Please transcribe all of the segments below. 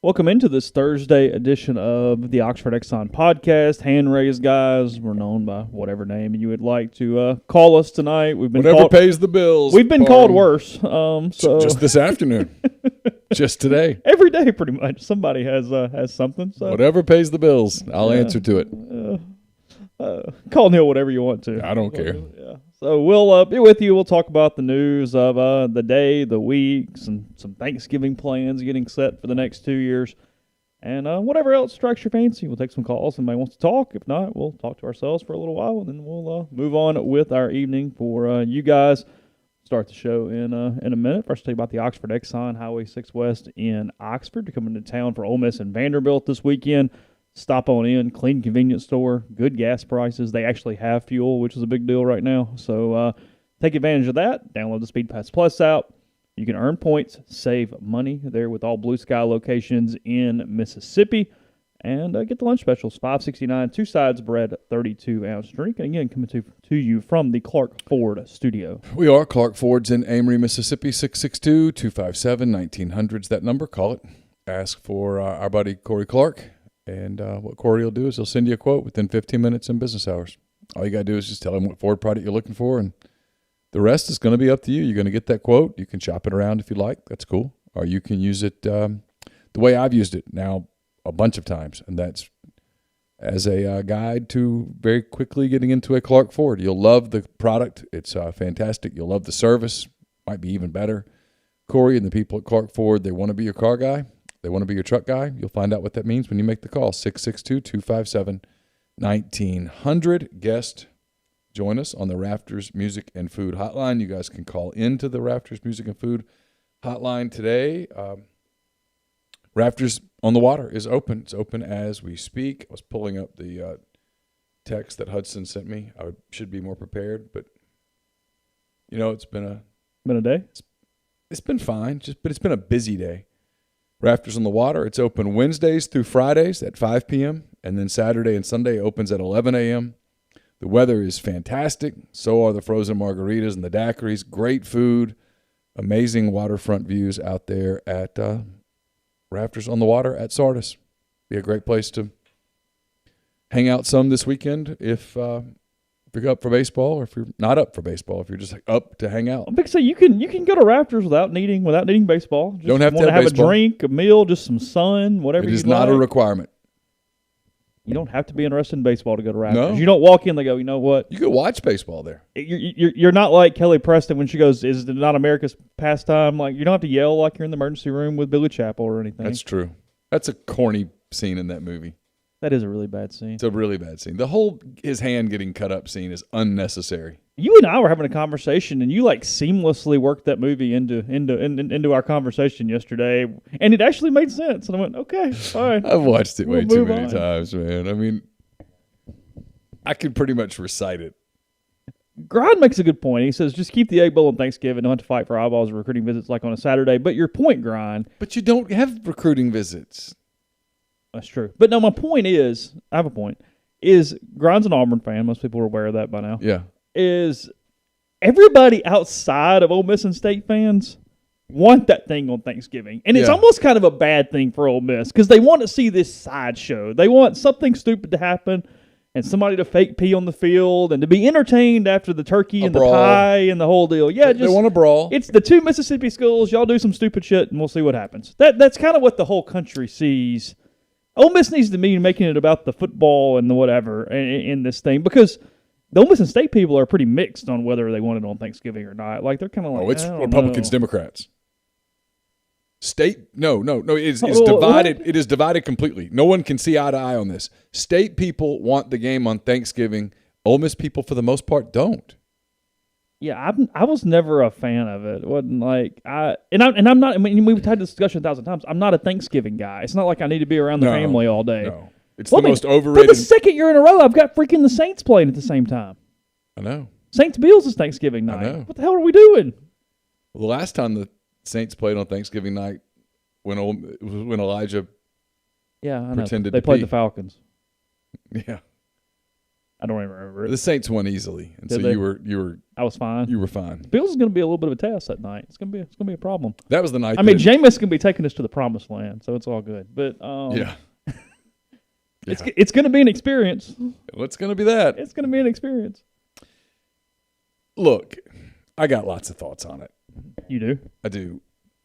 Welcome into this Thursday edition of the Oxford Exxon Podcast. Hand-raised guys, we're known by whatever name you would like to call us tonight. We've been whatever pays the bills. We've been called worse. So just this afternoon, just today. Every day, pretty much, somebody has something. So whatever pays the bills, I'll answer to it. Call Neal whatever you want to. I don't care. Yeah. So we'll be with you. We'll talk about the news of the day, the week, some Thanksgiving plans getting set for the next 2 years, and whatever else strikes your fancy. We'll take some calls. Somebody wants to talk. If not, we'll talk to ourselves for a little while, and then we'll move on with our evening for you guys. Start the show in a minute. First, tell you about the Oxford Exxon Highway 6 West in Oxford. They're coming to town for Ole Miss and Vanderbilt this weekend. Stop on in, clean convenience store, good gas prices. They actually have fuel, which is a big deal right now. So take advantage of that. Download the Speed Pass Plus app. You can earn points, save money there with all Blue Sky locations in Mississippi. And get the lunch specials, $5.69, 2 sides bread, 32-ounce drink. And again, coming to you from the Clark Ford studio. We are Clark Ford's in Amory, Mississippi, 662-257-1900's that number. Call it. Ask for our buddy Corey Clark. And what Corey will do is he'll send you a quote within 15 minutes in business hours. All you got to do is just tell him what Ford product you're looking for, and the rest is going to be up to you. You're going to get that quote. You can shop it around if you like. That's cool. Or you can use it the way I've used it now a bunch of times, and that's as a guide to very quickly getting into a Clark Ford. You'll love the product. It's fantastic. You'll love the service. Might be even better. Corey and the people at Clark Ford, they want to be your car guy. They want to be your truck guy. You'll find out what that means when you make the call. 662-257-1900. Guest, join us on the Rafters Music and Food Hotline. You guys can call into the Rafters Music and Food Hotline today. Rafters on the Water is open. It's open as we speak. I was pulling up the text that Hudson sent me. I should be more prepared, but it's been a day. It's been fine, but it's been a busy day. Rafters on the Water, it's open Wednesdays through Fridays at 5 p.m., and then Saturday and Sunday opens at 11 a.m. The weather is fantastic. So are the frozen margaritas and the daiquiris. Great food, amazing waterfront views out there at Rafters on the Water at Sardis. Be a great place to hang out some this weekend if you're up for baseball, or if you're not up for baseball, if you're just up to hang out. I'm big say you can go to Rafters without needing baseball. Just don't have to have baseball. A drink, a meal, just some sun, whatever. It is not a requirement. You don't have to be interested in baseball to go to Rafters. No. You don't walk in, they go, you know what? You could watch baseball there. You're not like Kelly Preston when she goes, is it not America's pastime? Like, you don't have to yell like you're in the emergency room with Billy Chappell or anything. That's true. That's a corny scene in that movie. That is a really bad scene. It's a really bad scene. The whole his hand getting cut up scene is unnecessary. You and I were having a conversation, and you seamlessly worked that movie into our conversation yesterday, and it actually made sense. And I went, okay, all right. I've watched it way too many times, man. I mean, I could pretty much recite it. Grind makes a good point. He says, just keep the Egg Bowl on Thanksgiving. Don't have to fight for eyeballs or recruiting visits like on a Saturday. But your point, Grind. But you don't have recruiting visits. That's true. But no, my point is, I have a point, is Grind's an Auburn fan. Most people are aware of that by now. Yeah. Is everybody outside of Ole Miss and State fans want that thing on Thanksgiving. And it's almost kind of a bad thing for Ole Miss because they want to see this sideshow. They want something stupid to happen and somebody to fake pee on the field and to be entertained after the turkey and brawl. The pie and the whole deal. Yeah, they want to brawl. It's the two Mississippi schools. Y'all do some stupid shit and we'll see what happens. That's kind of what the whole country sees. Ole Miss needs to be making it about the football and the whatever in this thing because the Ole Miss and State people are pretty mixed on whether they want it on Thanksgiving or not. Like they're kind of like, it's Republicans, Democrats. State, no. It is divided. What? It is divided completely. No one can see eye to eye on this. State people want the game on Thanksgiving. Ole Miss people, for the most part, don't. Yeah, I was never a fan of it. It wasn't like I'm not. I mean, we've had this discussion 1,000 times. I'm not a Thanksgiving guy. It's not like I need to be around the family all day. No, it's the most overrated. For the second year in a row, I've got freaking the Saints playing at the same time. I know. Saints Bills is Thanksgiving night. I know. What the hell are we doing? Well, the last time the Saints played on Thanksgiving night, when Elijah, yeah, I know. pretended They to played pee. the Falcons. Yeah. I don't even remember it. The Saints won easily, and Did so they? you were I was fine. you were fine. Bills is going to be a little bit of a test that night. It's going to be a problem. That was the night. I mean, Jameis is going to be taking us to the promised land, so it's all good. But yeah. It's going to be an experience. What's going to be that? It's going to be an experience. Look, I got lots of thoughts on it. You do? I do.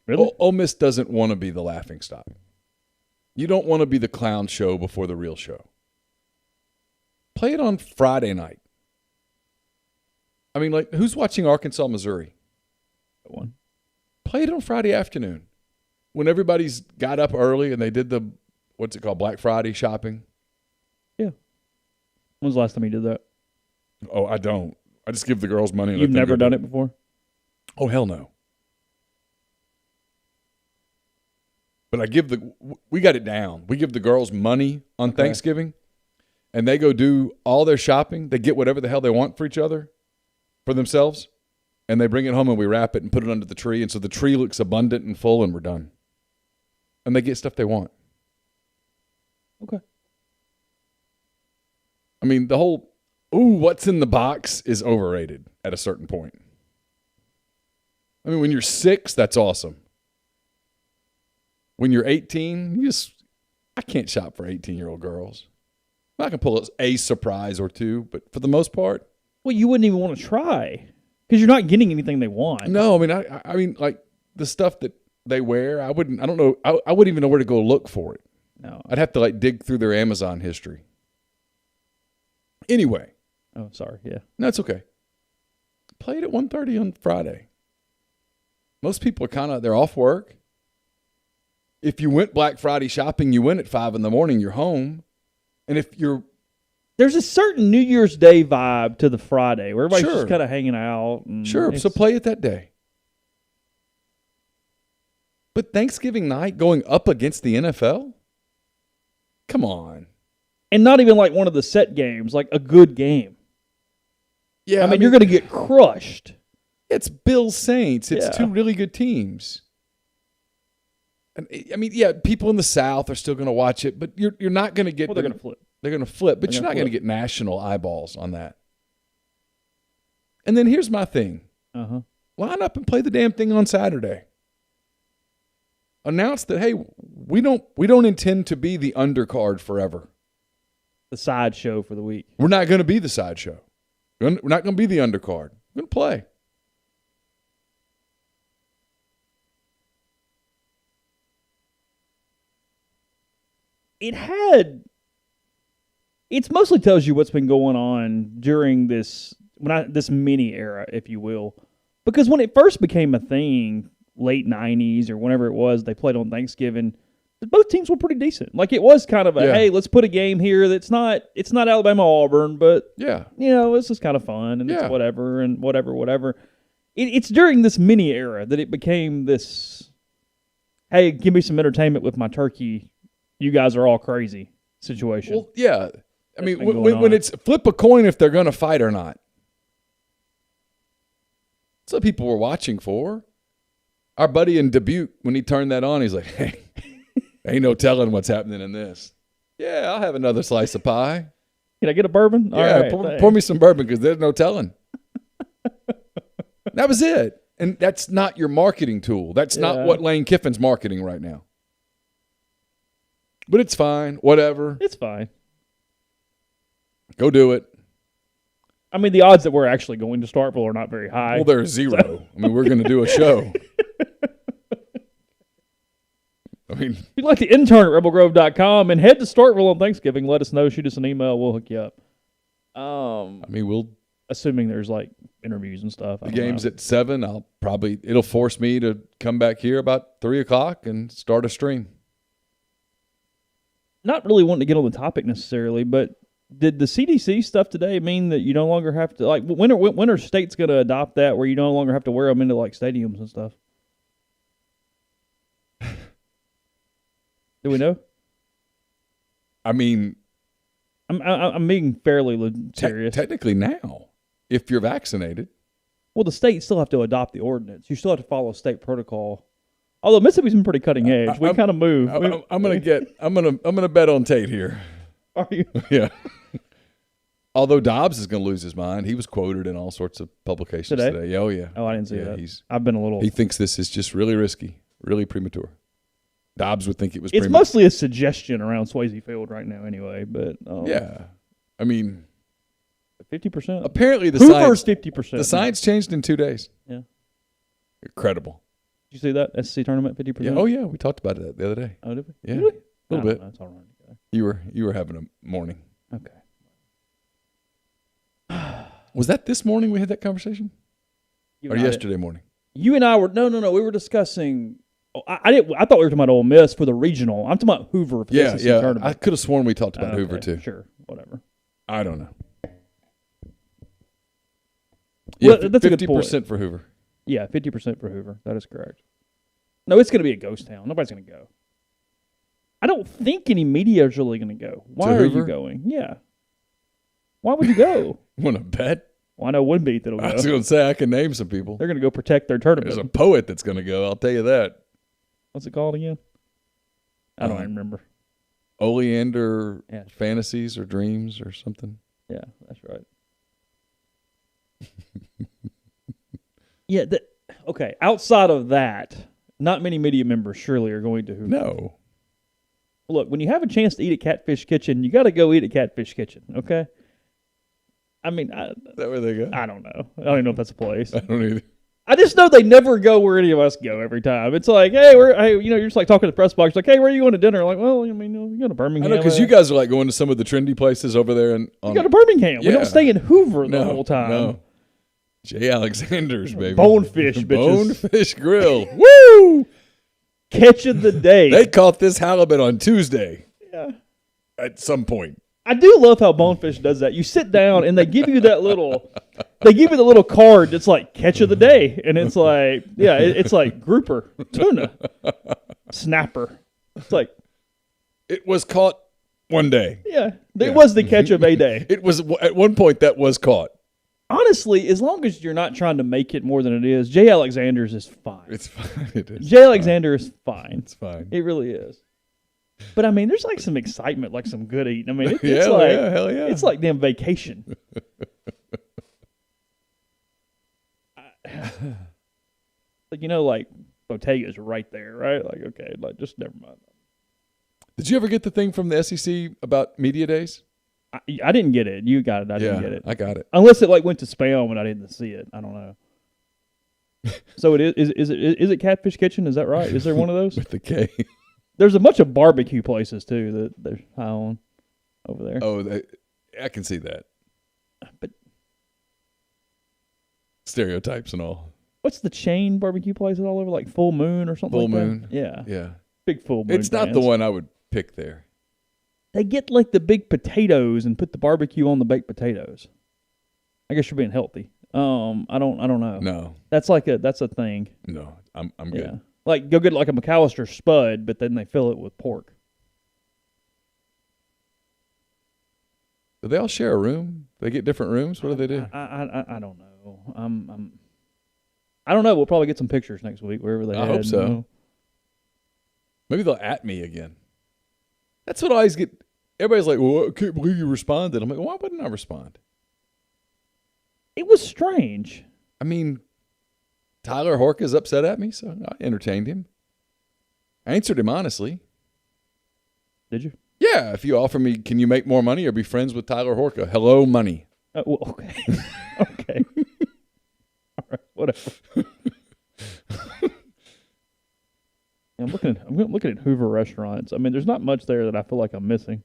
Really? Ole Miss doesn't want to be the laughingstock. You don't want to be the clown show before the real show. Play it on Friday night. I mean, like, who's watching Arkansas, Missouri? That one. Play it on Friday afternoon when everybody's got up early and they did the, what's it called, Black Friday shopping. Yeah. When was the last time you did that? Oh, I don't. I just give the girls money. And You've never done it before? Oh, hell no. But we got it down. We give the girls money on Thanksgiving, and they go do all their shopping. They get whatever the hell they want for each other, for themselves, and they bring it home and we wrap it and put it under the tree. And so the tree looks abundant and full, and we're done. And they get stuff they want. Okay. I mean, the whole, what's in the box is overrated at a certain point. I mean, when you're 6, that's awesome. When you're 18, I can't shop for 18-year-old girls. I can pull a surprise or two, but for the most part. Well, you wouldn't even want to try because you're not getting anything they want. No, I mean, I mean, like the stuff that they wear, I don't know. I wouldn't even know where to go look for it. No. I'd have to like dig through their Amazon history. Anyway. Oh, sorry. Yeah. No, it's okay. Play it at 1:30 on Friday. Most people are they're off work. If you went Black Friday shopping, you went at 5 a.m, you're home. And if there's a certain New Year's Day vibe to the Friday where everybody's Sure. just kind of hanging out. And Sure, so play it that day. But Thanksgiving night going up against the NFL? Come on. And not even like one of the set games, like a good game. Yeah, I mean you're going to get crushed. It's Bills Saints. It's two really good teams. And I mean, yeah, people in the South are still going to watch it, but you're not going to get. Well, they're going to flip. They're going to flip, but you're not going to get national eyeballs on that. And then here's my thing: line up and play the damn thing on Saturday. Announce that, hey, we don't intend to be the undercard forever. The sideshow for the week. We're not going to be the sideshow. We're not going to be the undercard. We're going to play. It mostly tells you what's been going on during this mini era, if you will. Because when it first became a thing, late 90s or whenever it was, they played on Thanksgiving, both teams were pretty decent. Like it was kind of hey, let's put a game here it's not Alabama Auburn, but this is kind of fun and it's whatever and whatever. It's during this mini era that it became this, hey, give me some entertainment with my turkey. You guys are all crazy situation. Well, yeah. I mean, when it's flip a coin if they're going to fight or not. That's what people were watching for. Our buddy in Dubuque, when he turned that on, he's like, hey, ain't no telling what's happening in this. Yeah, I'll have another slice of pie. Can I get a bourbon? Yeah, pour me some bourbon because there's no telling. That was it. And that's not your marketing tool. That's not what Lane Kiffin's marketing right now. But it's fine. Whatever. It's fine. Go do it. I mean, the odds that we're actually going to Starkville are not very high. Well, they're zero. I mean, we're going to do a show. I mean, if you'd like to intern at rebelgrove.com and head to Starkville on Thanksgiving, let us know. Shoot us an email. We'll hook you up. I mean, assuming there's like interviews and stuff. The game's at 7. It'll force me to come back here about 3 o'clock and start a stream. Not really wanting to get on the topic necessarily, but did the CDC stuff today mean that you no longer have to, like, when are states going to adopt that where you no longer have to wear them into, like, stadiums and stuff? Do we know? I mean, I'm being fairly serious. Technically now, if you're vaccinated. Well, the states still have to adopt the ordinance. You still have to follow state protocol. Although Mississippi's been pretty cutting edge. We kind of move. I'm gonna bet on Tate here. Are you? Yeah. Although Dobbs is going to lose his mind. He was quoted in all sorts of publications today. Yeah, oh, yeah. Oh, I didn't see yeah, that. I've been a little. He thinks this is just really risky, really premature. Dobbs would think it was It's mostly a suggestion around Swayze Field right now anyway, but. Yeah. I mean. 50%. Apparently Hoover's 50%. The science changed in 2 days. Yeah. Incredible. Did you see that SEC tournament 50%? Yeah. Oh, yeah. We talked about it the other day. Oh, did we? Yeah. Really? A little bit. That's all right. You were having a morning. Okay. Was that this morning we had that conversation? Or yesterday morning? You and I were no. We were discussing. I thought we were talking about Ole Miss for the regional. I'm talking about Hoover for the SEC tournament. I could have sworn we talked about Hoover too. Sure, whatever. I don't know. Well, Yeah, that's 50% for Hoover. Yeah, 50% for Hoover. That is correct. No, it's going to be a ghost town. Nobody's going to go. I don't think any media is really going to go. Why are you going? Yeah. Why would you go? Want to bet? Well, I know one beat that'll go. I was going to say I can name some people. They're going to go protect their tournament. There's a poet that's going to go. I'll tell you that. What's it called again? I don't even remember. Oleander Fantasies or Dreams or something. Yeah, that's right. Yeah. Okay. Outside of that, not many media members surely are going to Hoover. No. Look, when you have a chance to eat at Catfish Kitchen, you got to go eat at Catfish Kitchen. Okay. I mean, is that where they go? I don't know. I don't even know if that's a place. I don't either. I just know they never go where any of us go every time. It's like, hey, you're just like talking to the press box, like, hey, where are you going to dinner? Like, well, I mean, you go to Birmingham. I know, because you guys are like going to some of the trendy places over there. You go to Birmingham. Yeah. We don't stay in Hoover the whole time. No. J. Alexander's, baby. Bonefish, bitches. Bonefish Grill. Woo! Catch of the day. They caught this halibut on Tuesday. Yeah. At some point. I do love how Bonefish does that. You sit down and they give you the little card that's like catch of the day. And it's like, it's like grouper, tuna, snapper. It's like. It was caught one day. Yeah. It was the catch of a day. It was, at one point, that was caught. Honestly, as long as you're not trying to make it more than it is, J. Alexander's is fine. It's fine. It is. J. Alexander is fine. It's fine. It really is. But I mean, there's like some excitement, like some good eating. I mean, it's hell yeah. It's like damn vacation. Like like Botega's right there, right? Like, okay, like just never mind. Did you ever get the thing from the SEC about media days? I didn't get it. You got it. I didn't get it. I got it. Unless it like went to spam and I didn't see it. I don't know. So it is it Catfish Kitchen? Is that right? Is there one of those? With the K. There's a bunch of barbecue places too that they're high on over there. Oh, I can see that. But stereotypes and all. What's the chain barbecue places all over, like Full Moon or something? Full Moon. Yeah. Yeah. Big Full Moon. It's not the one I would pick there. They get like the big potatoes and put the barbecue on the baked potatoes. I guess you're being healthy. I don't know. No. That's a thing. No, I'm good. Yeah. Like go get like a McAllister spud, but then they fill it with pork. Do they all share a room? They get different rooms? What do they do? I don't know. I don't know. We'll probably get some pictures next week wherever they. I hope so. Maybe they'll at me again. That's what I always get. Everybody's like, "Well, I can't believe you responded." I'm like, "Why wouldn't I respond?" It was strange. I mean, Tyler Horka's upset at me, so I entertained him. I answered him honestly. Did you? Yeah. If you offer me, can you make more money or be friends with Tyler Horka? Hello, money. Well, okay. Okay. All right. Whatever. I'm looking at Hoover restaurants. I mean, there's not much there that I feel like I'm missing.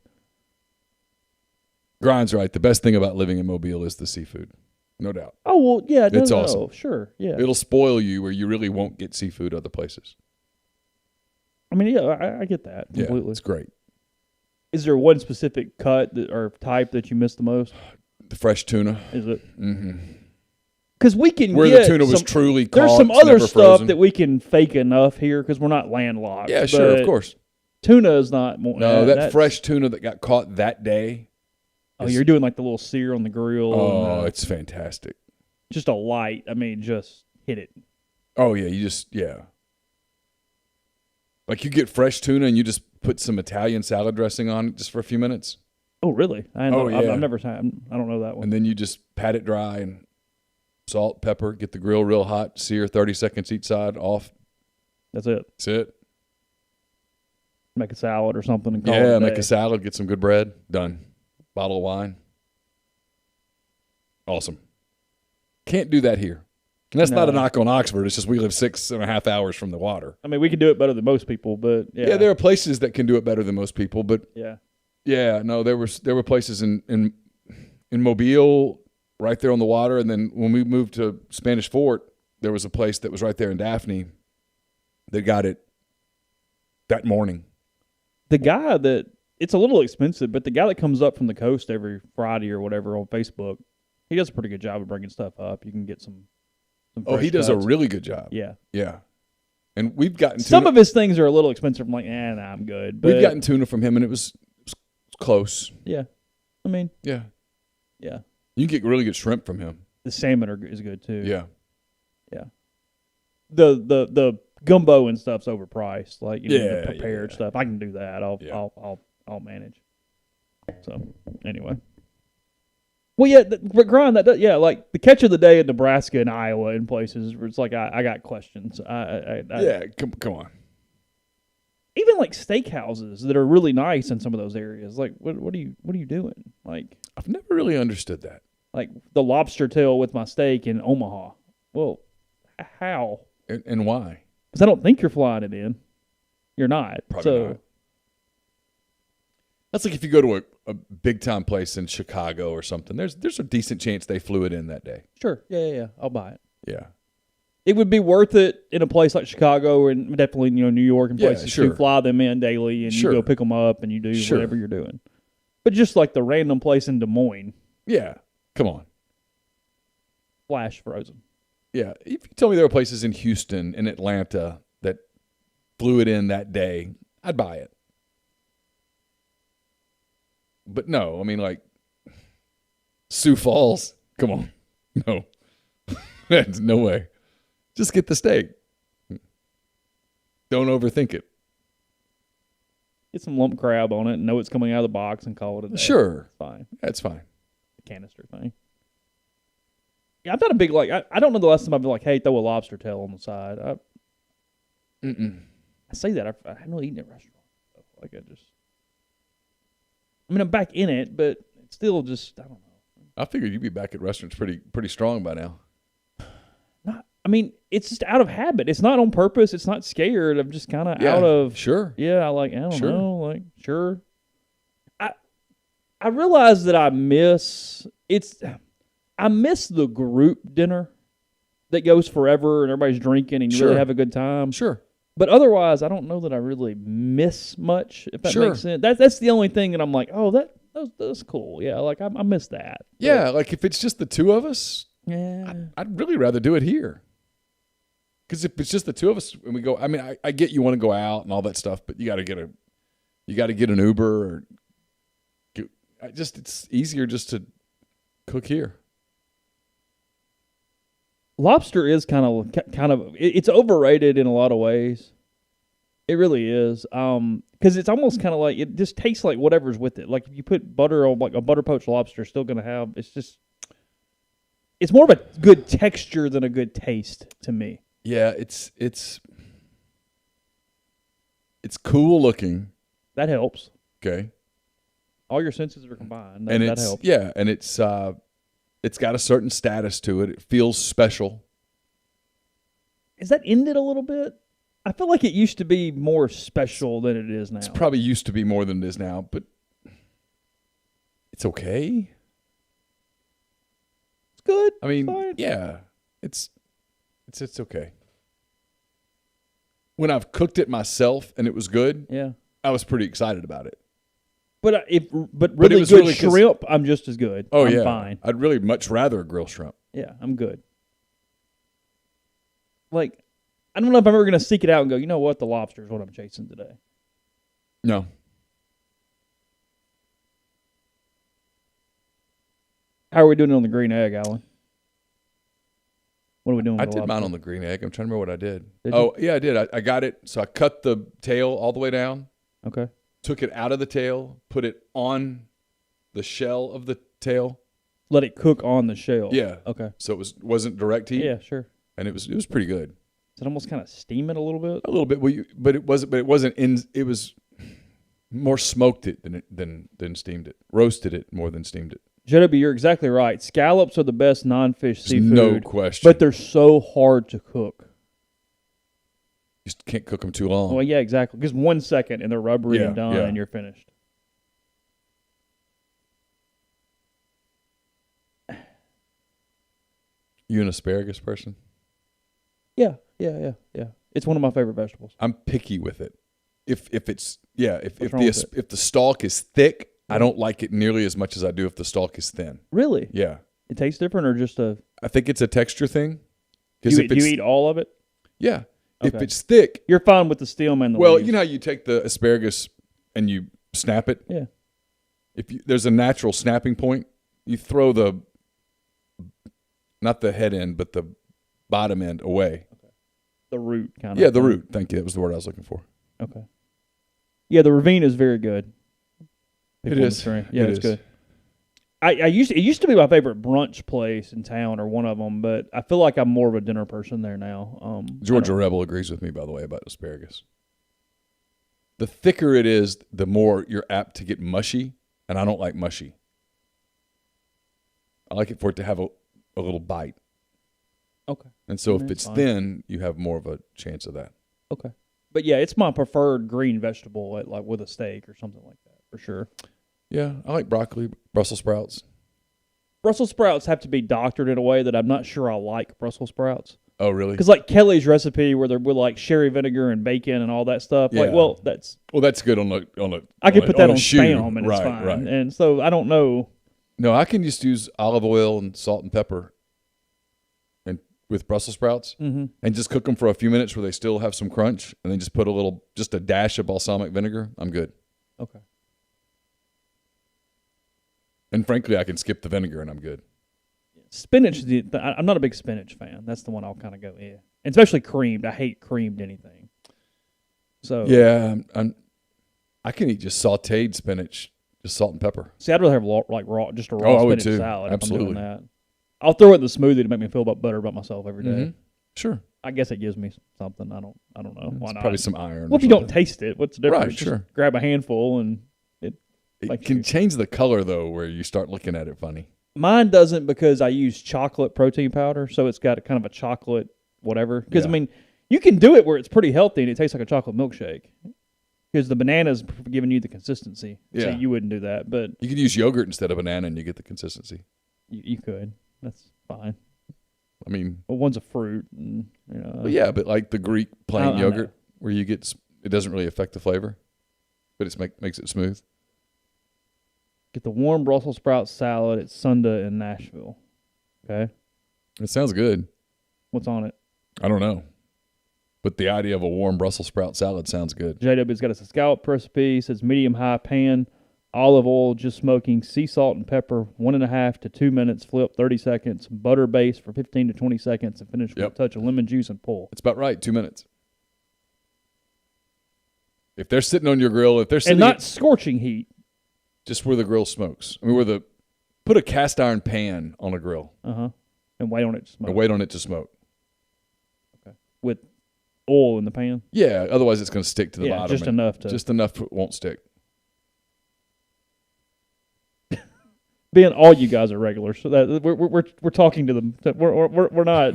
Grind's right. The best thing about living in Mobile is the seafood. No doubt. Oh, well, yeah. It's awesome. Sure, yeah. It'll spoil you where you really won't get seafood other places. I mean, yeah, I get that completely. Yeah, it's great. Is there one specific cut or type that you miss the most? The fresh tuna. Is it? Mm-hmm. Because we can where the tuna was truly caught. There's some other stuff frozen. That we can fake enough here because we're not landlocked. Yeah, sure, of course. Tuna is not more. No, that fresh tuna that got caught that day. Oh, you're doing like the little sear on the grill. Oh, it's fantastic. Just a light. I mean, just hit it. Oh, yeah, Like you get fresh tuna and you just put some Italian salad dressing on it just for a few minutes. Oh, really? Yeah. I've never had. I don't know that one. And then you just pat it dry and salt, pepper, get the grill real hot, sear 30 seconds each side off. That's it. That's it. Make a salad or something and call it a day. Make a salad, get some good bread, done. Bottle of wine. Awesome. Can't do that here. And that's not a knock on Oxford. It's just we live 6.5 hours from the water. I mean, we can do it better than most people, but yeah. Yeah, there are places that can do it better than most people, but no, there were places in Mobile right there on the water, and then when we moved to Spanish Fort, there was a place that was right there in Daphne that got it that morning. The guy that it's a little expensive, but the guy that comes up from the coast every Friday or whatever on Facebook, he does a pretty good job of bringing stuff up. You can get some he does cuts. a really good job. Yeah. And we've gotten some of his things are a little expensive. I'm like, I'm good. But we've gotten tuna from him, and it was close. Yeah. I mean, yeah. You can get really good shrimp from him. The salmon is good too. Yeah. The gumbo and stuff's overpriced. Like the prepared stuff. I can do that. I'll manage. So anyway. Well, but Grind, like the catch of the day in Nebraska and Iowa and places where it's like I got questions. Come on. Even like steakhouses that are really nice in some of those areas. Like, what are you doing? Like, I've never really understood that. Like the lobster tail with my steak in Omaha. Well, how? And why? Because I don't think you're flying it in. You're not. Probably not. That's like if you go to a big-time place in Chicago or something, there's a decent chance they flew it in that day. Sure. Yeah. I'll buy it. Yeah. It would be worth it in a place like Chicago and definitely New York and places to fly them in daily and you go pick them up and you do whatever you're doing. But just like the random place in Des Moines. Yeah. Come on. Flash frozen. Yeah. If you tell me there were places in Houston and Atlanta that flew it in that day, I'd buy it. But no, I mean, like, Sioux Falls, come on. No. There's no way. Just get the steak. Don't overthink it. Get some lump crab on it and know it's coming out of the box and call it a day. Sure. It's fine. That's fine. The canister thing. Yeah, I'm not a big, like, I don't know the last time I've been like, hey, throw a lobster tail on the side. I say that. I haven't really eaten at a restaurant. Like, I'm back in it, but it's still just, I don't know. I figured you'd be back at restaurants pretty strong by now. It's just out of habit. It's not on purpose. It's not scared. I'm just kind of out of. Sure. Yeah, I don't know. Like, sure. I realize that I miss the group dinner that goes forever and everybody's drinking and you really have a good time. Sure. But otherwise, I don't know that I really miss much, if that makes sense. That's the only thing that I'm like, oh, that's cool. Yeah, like I miss that. Yeah, like if it's just the two of us, yeah, I'd really rather do it here. Because if it's just the two of us and we go, I get you want to go out and all that stuff, but you got to get an Uber or it's easier just to cook here. Lobster is kind of it's overrated in a lot of ways. It really is. Because it's almost kind of like it just tastes like whatever's with it. Like if you put butter on like a butter poached lobster, still going to have it's more of a good texture than a good taste to me. Yeah, it's cool looking. That helps. Okay. All your senses are combined. That helps. Yeah, and it's got a certain status to it. It feels special. Is that ended a little bit? I feel like it used to be more special than it is now. It's probably used to be more than it is now, but it's okay. It's good. I mean, it's yeah, it's okay. When I've cooked it myself and it was good, I was pretty excited about it. But really good shrimp, I'm just as good. I'm fine. I'd really much rather grill shrimp. Yeah, I'm good. Like, I don't know if I'm ever going to seek it out and go, you know what, the lobster is what I'm chasing today. No. How are we doing on the green egg, Alan? What are we doing with the lobster? I did mine on the green egg. I'm trying to remember what I did. Yeah, I did. I got it. So I cut the tail all the way down. Okay. Took it out of the tail, put it on the shell of the tail. Let it cook on the shell. Yeah. Okay. So it wasn't direct heat. Yeah, sure. And it was pretty good. Does it almost kind of steam it a little bit? A little bit, but it wasn't in. It was more smoked it than steamed it. Roasted it more than steamed it. JW, you're exactly right. Scallops are the best non-fish seafood. No question. But they're so hard to cook. You just can't cook them too long. Well, yeah, exactly. Just 1 second and they're rubbery and done, and you're finished. You an asparagus person? Yeah. It's one of my favorite vegetables. I'm picky with it. If the stalk is thick, I don't like it nearly as much as I do if the stalk is thin. Really? Yeah. It tastes different, or just a? I think it's a texture thing. Do you eat all of it? Yeah. Okay. If it's thick, you're fine with the stem and the well, leaves. you know how you take the asparagus and you snap it. Yeah. There's a natural snapping point, you throw not the head end, but the bottom end away. Okay. The root kind of. Yeah, the root. Thank you. That was the word I was looking for. Okay. Yeah, the ravine is very good. It is. Yeah, it's good. It used to be my favorite brunch place in town, or one of them, but I feel like I'm more of a dinner person there now. Georgia Rebel agrees with me, by the way, about asparagus. The thicker it is, the more you're apt to get mushy, and I don't like mushy. I like it for it to have a little bite. Okay. And so if it's thin, you have more of a chance of that. Okay. But yeah, it's my preferred green vegetable, like with a steak or something like that, for sure. Yeah, I like broccoli, Brussels sprouts. Brussels sprouts have to be doctored in a way that I'm not sure I like Brussels sprouts. Oh, really? Because like Kelly's recipe, where they're with like sherry vinegar and bacon and all that stuff. Yeah. Like, that's good on a. I could put that on shoe. Spam and it's fine. Right. And so I don't know. No, I can just use olive oil and salt and pepper, and with Brussels sprouts, and just cook them for a few minutes where they still have some crunch, and then just put just a dash of balsamic vinegar. I'm good. Okay. And frankly, I can skip the vinegar and I'm good. Spinach, I'm not a big spinach fan. That's the one I'll kind of go, yeah. And especially creamed. I hate creamed anything. So yeah, I can eat just sautéed spinach, just salt and pepper. See, I'd rather have just a raw spinach too. salad. Absolutely. If I'm doing that. I'll throw it in the smoothie to make me feel better about myself every day. Mm-hmm. Sure. I guess it gives me something. I don't know. Why not? Probably some iron. Well, if you don't taste it, what's the difference? Right, sure. Just grab a handful and it can change the color, though, where you start looking at it funny. Mine doesn't, because I use chocolate protein powder, so it's got kind of a chocolate whatever. Because, I mean, you can do it where it's pretty healthy and it tastes like a chocolate milkshake. Because the banana's giving you the consistency. Yeah. So you wouldn't do that. But you could use yogurt instead of banana and you get the consistency. You could. That's fine. I mean, well, one's a fruit. And, well, yeah, but like the Greek plain yogurt, where you get, it doesn't really affect the flavor, but it makes it smooth. Get the warm Brussels sprout salad at Sunda in Nashville. Okay. It sounds good. What's on it? I don't know. But the idea of a warm Brussels sprout salad sounds good. JW's got us a scallop recipe. Says medium-high pan, olive oil, just smoking, sea salt and pepper, 1.5 to 2 minutes, flip 30 seconds, butter base for 15 to 20 seconds, and finish with a touch of lemon juice and pull. It's about right, 2 minutes. If they're sitting on your grill, and not scorching heat. Just where the grill smokes. I mean, put a cast iron pan on a grill. And wait on it to smoke. Okay. With oil in the pan? Yeah, otherwise it's going to stick to the bottom. Just enough it won't stick. Being all you guys are regulars, so that we're talking to them. We're not.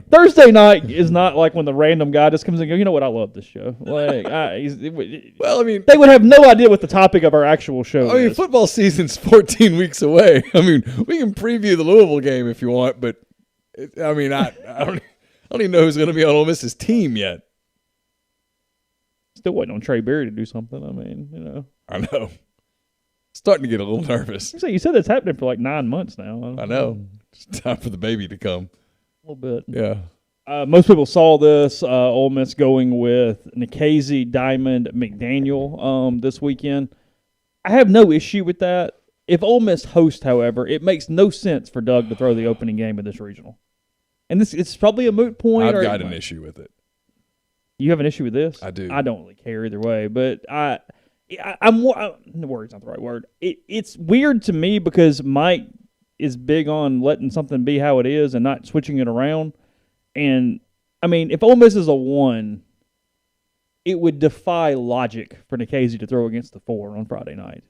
Thursday night is not like when the random guy just comes and goes, you know what, I love this show. Like, well, I mean, they would have no idea what the topic of our actual show is. Football season's 14 weeks away. I mean, we can preview the Louisville game if you want, but I don't even know who's going to be on Ole Miss's team yet. Still waiting on Trey Berry to do something. I mean, I know. Starting to get a little nervous. So you said that's happening for like 9 months now. I know. It's time for the baby to come. A little bit. Yeah. Most people saw this. Ole Miss going with Nikhazy Diamond McDaniel this weekend. I have no issue with that. If Ole Miss hosts, however, it makes no sense for Doug to throw the opening game of this regional. And it's probably a moot point. I've got an issue with it. You have an issue with this? I do. I don't really care either way, but The word's not the right word. It's weird to me because Mike is big on letting something be how it is and not switching it around. And, I mean, if Ole Miss is a 1, it would defy logic for Nikhazy to throw against the 4 on Friday night.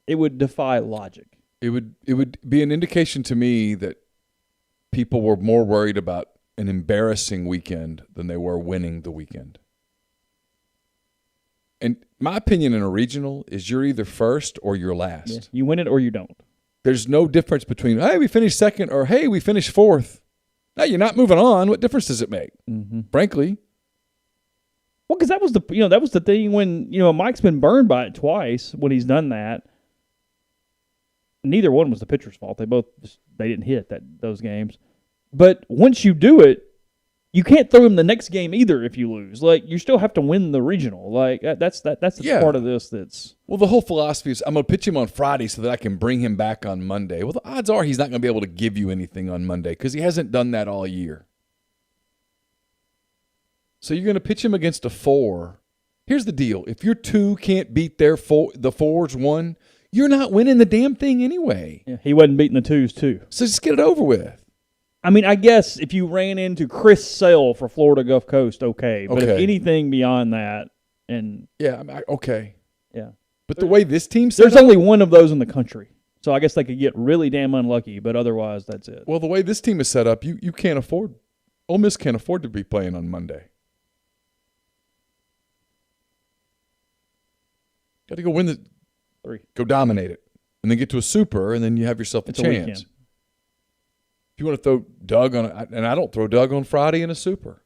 It would defy logic. It would be an indication to me that people were more worried about an embarrassing weekend than they were winning the weekend. And my opinion in a regional is you're either first or you're last. Yeah, you win it or you don't. There's no difference between, hey, we finished second or, hey, we finished fourth. No, you're not moving on. What difference does it make? Mm-hmm. Frankly. Well, because that was the thing when, Mike's been burned by it twice when he's done that. Neither one was the pitcher's fault. They didn't hit those games. But once you do it, you can't throw him the next game either if you lose. Like, you still have to win the regional. Like, that's the part of this that's... Well, the whole philosophy is I'm going to pitch him on Friday so that I can bring him back on Monday. Well, the odds are he's not going to be able to give you anything on Monday because he hasn't done that all year. So you're going to pitch him against a 4. Here's the deal. If your 2 can't beat the 4's 1, you're not winning the damn thing anyway. Yeah, he wasn't beating the 2's too. So just get it over with. I mean, I guess if you ran into Chris Sale for Florida Gulf Coast, okay. But if anything beyond that, and okay. Yeah. But the way this team set there's up, only one of those in the country. So I guess they could get really damn unlucky, but otherwise that's it. Well, the way this team is set up, you can't afford – Ole Miss can't afford to be playing on Monday. Got to go win the – 3. Go dominate it. And then get to a super, and then you have yourself a chance. If you want to throw Doug on – and I don't throw Doug on Friday in a super.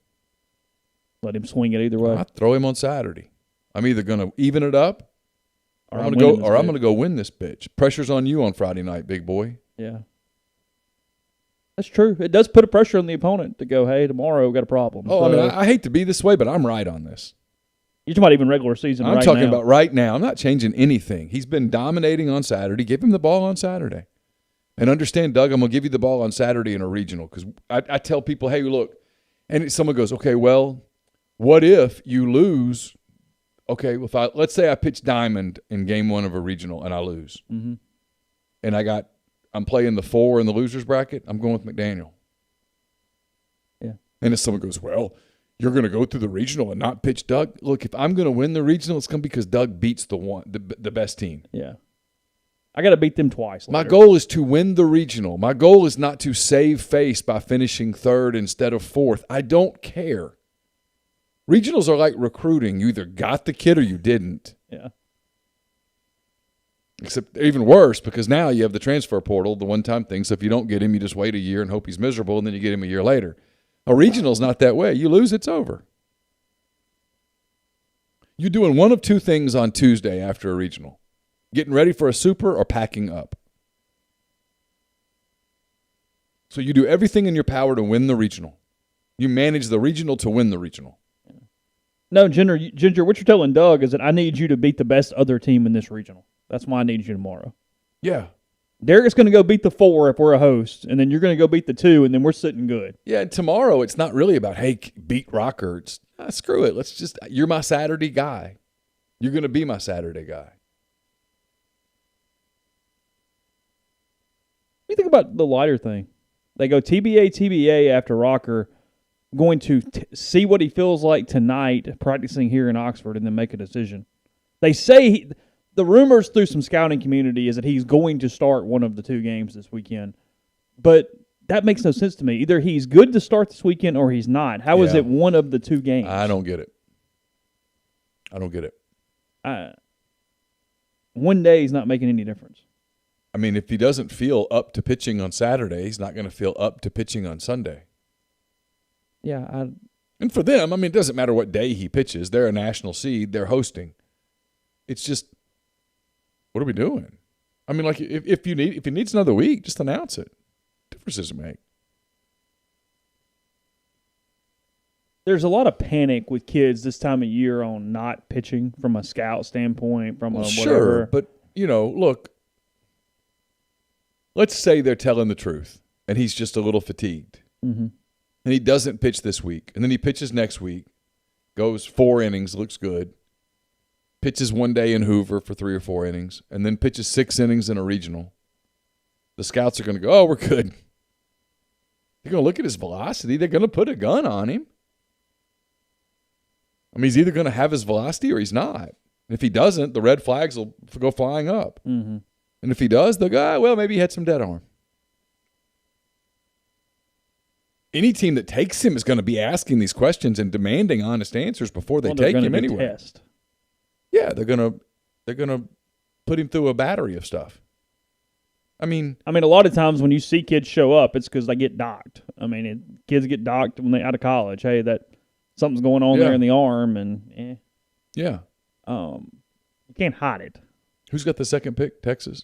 Let him swing it either way. I throw him on Saturday. I'm either going to even it up or I'm going to go win this bitch. Pressure's on you on Friday night, big boy. Yeah. That's true. It does put a pressure on the opponent to go, hey, tomorrow we've got a problem. Oh, so, I hate to be this way, but I'm right on this. You're talking about even regular season I'm talking about right now. I'm not changing anything. He's been dominating on Saturday. Give him the ball on Saturday. And understand, Doug, I'm going to give you the ball on Saturday in a regional because I tell people, hey, look, and someone goes, okay, well, what if you lose? Okay, well, let's say I pitch Diamond in game 1 of a regional and I lose. Mm-hmm. And I'm playing the 4 in the loser's bracket. I'm going with McDaniel. Yeah. And if someone goes, well, you're going to go through the regional and not pitch Doug? Look, if I'm going to win the regional, it's going to be because Doug beats the best team. Yeah. I got to beat them twice. My goal is to win the regional. My goal is not to save face by finishing 3rd instead of 4th. I don't care. Regionals are like recruiting. You either got the kid or you didn't. Yeah. Except even worse because now you have the transfer portal, the one-time thing. So if you don't get him, you just wait a year and hope he's miserable, and then you get him a year later. A regional's not that way. You lose, it's over. You're doing one of 2 things on Tuesday after a regional. Getting ready for a super or packing up. So you do everything in your power to win the regional. You manage the regional to win the regional. No, Ginger, what you're telling Doug is that I need you to beat the best other team in this regional. That's why I need you tomorrow. Yeah. Derek's going to go beat the 4 if we're a host, and then you're going to go beat the 2, and then we're sitting good. Yeah, and tomorrow it's not really about, hey, beat Rocker. It's, screw it. You're my Saturday guy. You're going to be my Saturday guy. What do you think about the lighter thing? They go TBA after Rocker, going to see what he feels like tonight, practicing here in Oxford, and then make a decision. They say the rumors through some scouting community is that he's going to start one of the 2 games this weekend. But that makes no sense to me. Either he's good to start this weekend or he's not. How is it one of the 2 games? I don't get it. One day is not making any difference. I mean, if he doesn't feel up to pitching on Saturday, he's not going to feel up to pitching on Sunday. Yeah. And for them, I mean, it doesn't matter what day he pitches. They're a national seed. They're hosting. It's just, what are we doing? I mean, like, if he needs another week, just announce it. Difference does it make? There's a lot of panic with kids this time of year on not pitching from a scout standpoint, from whatever. Sure, but, look, let's say they're telling the truth, and he's just a little fatigued. Mm-hmm. And he doesn't pitch this week. And then he pitches next week, goes 4 innings, looks good. pitches one day in Hoover for 3 or 4 innings, and then pitches 6 innings in a regional, the scouts are going to go, oh, we're good. They're going to look at his velocity. They're going to put a gun on him. I mean, he's either going to have his velocity or he's not. And if he doesn't, the red flags will go flying up. Mm-hmm. And if he does, they'll go, well, maybe he had some dead arm. Any team that takes him is going to be asking these questions and demanding honest answers before they take him anyway. Test. Yeah, they're gonna put him through a battery of stuff. I mean, a lot of times when you see kids show up, it's because they get docked. Kids get docked when they out of college. Hey, that something's going on there in the arm, and yeah, you can't hide it. Who's got the second pick? Texas.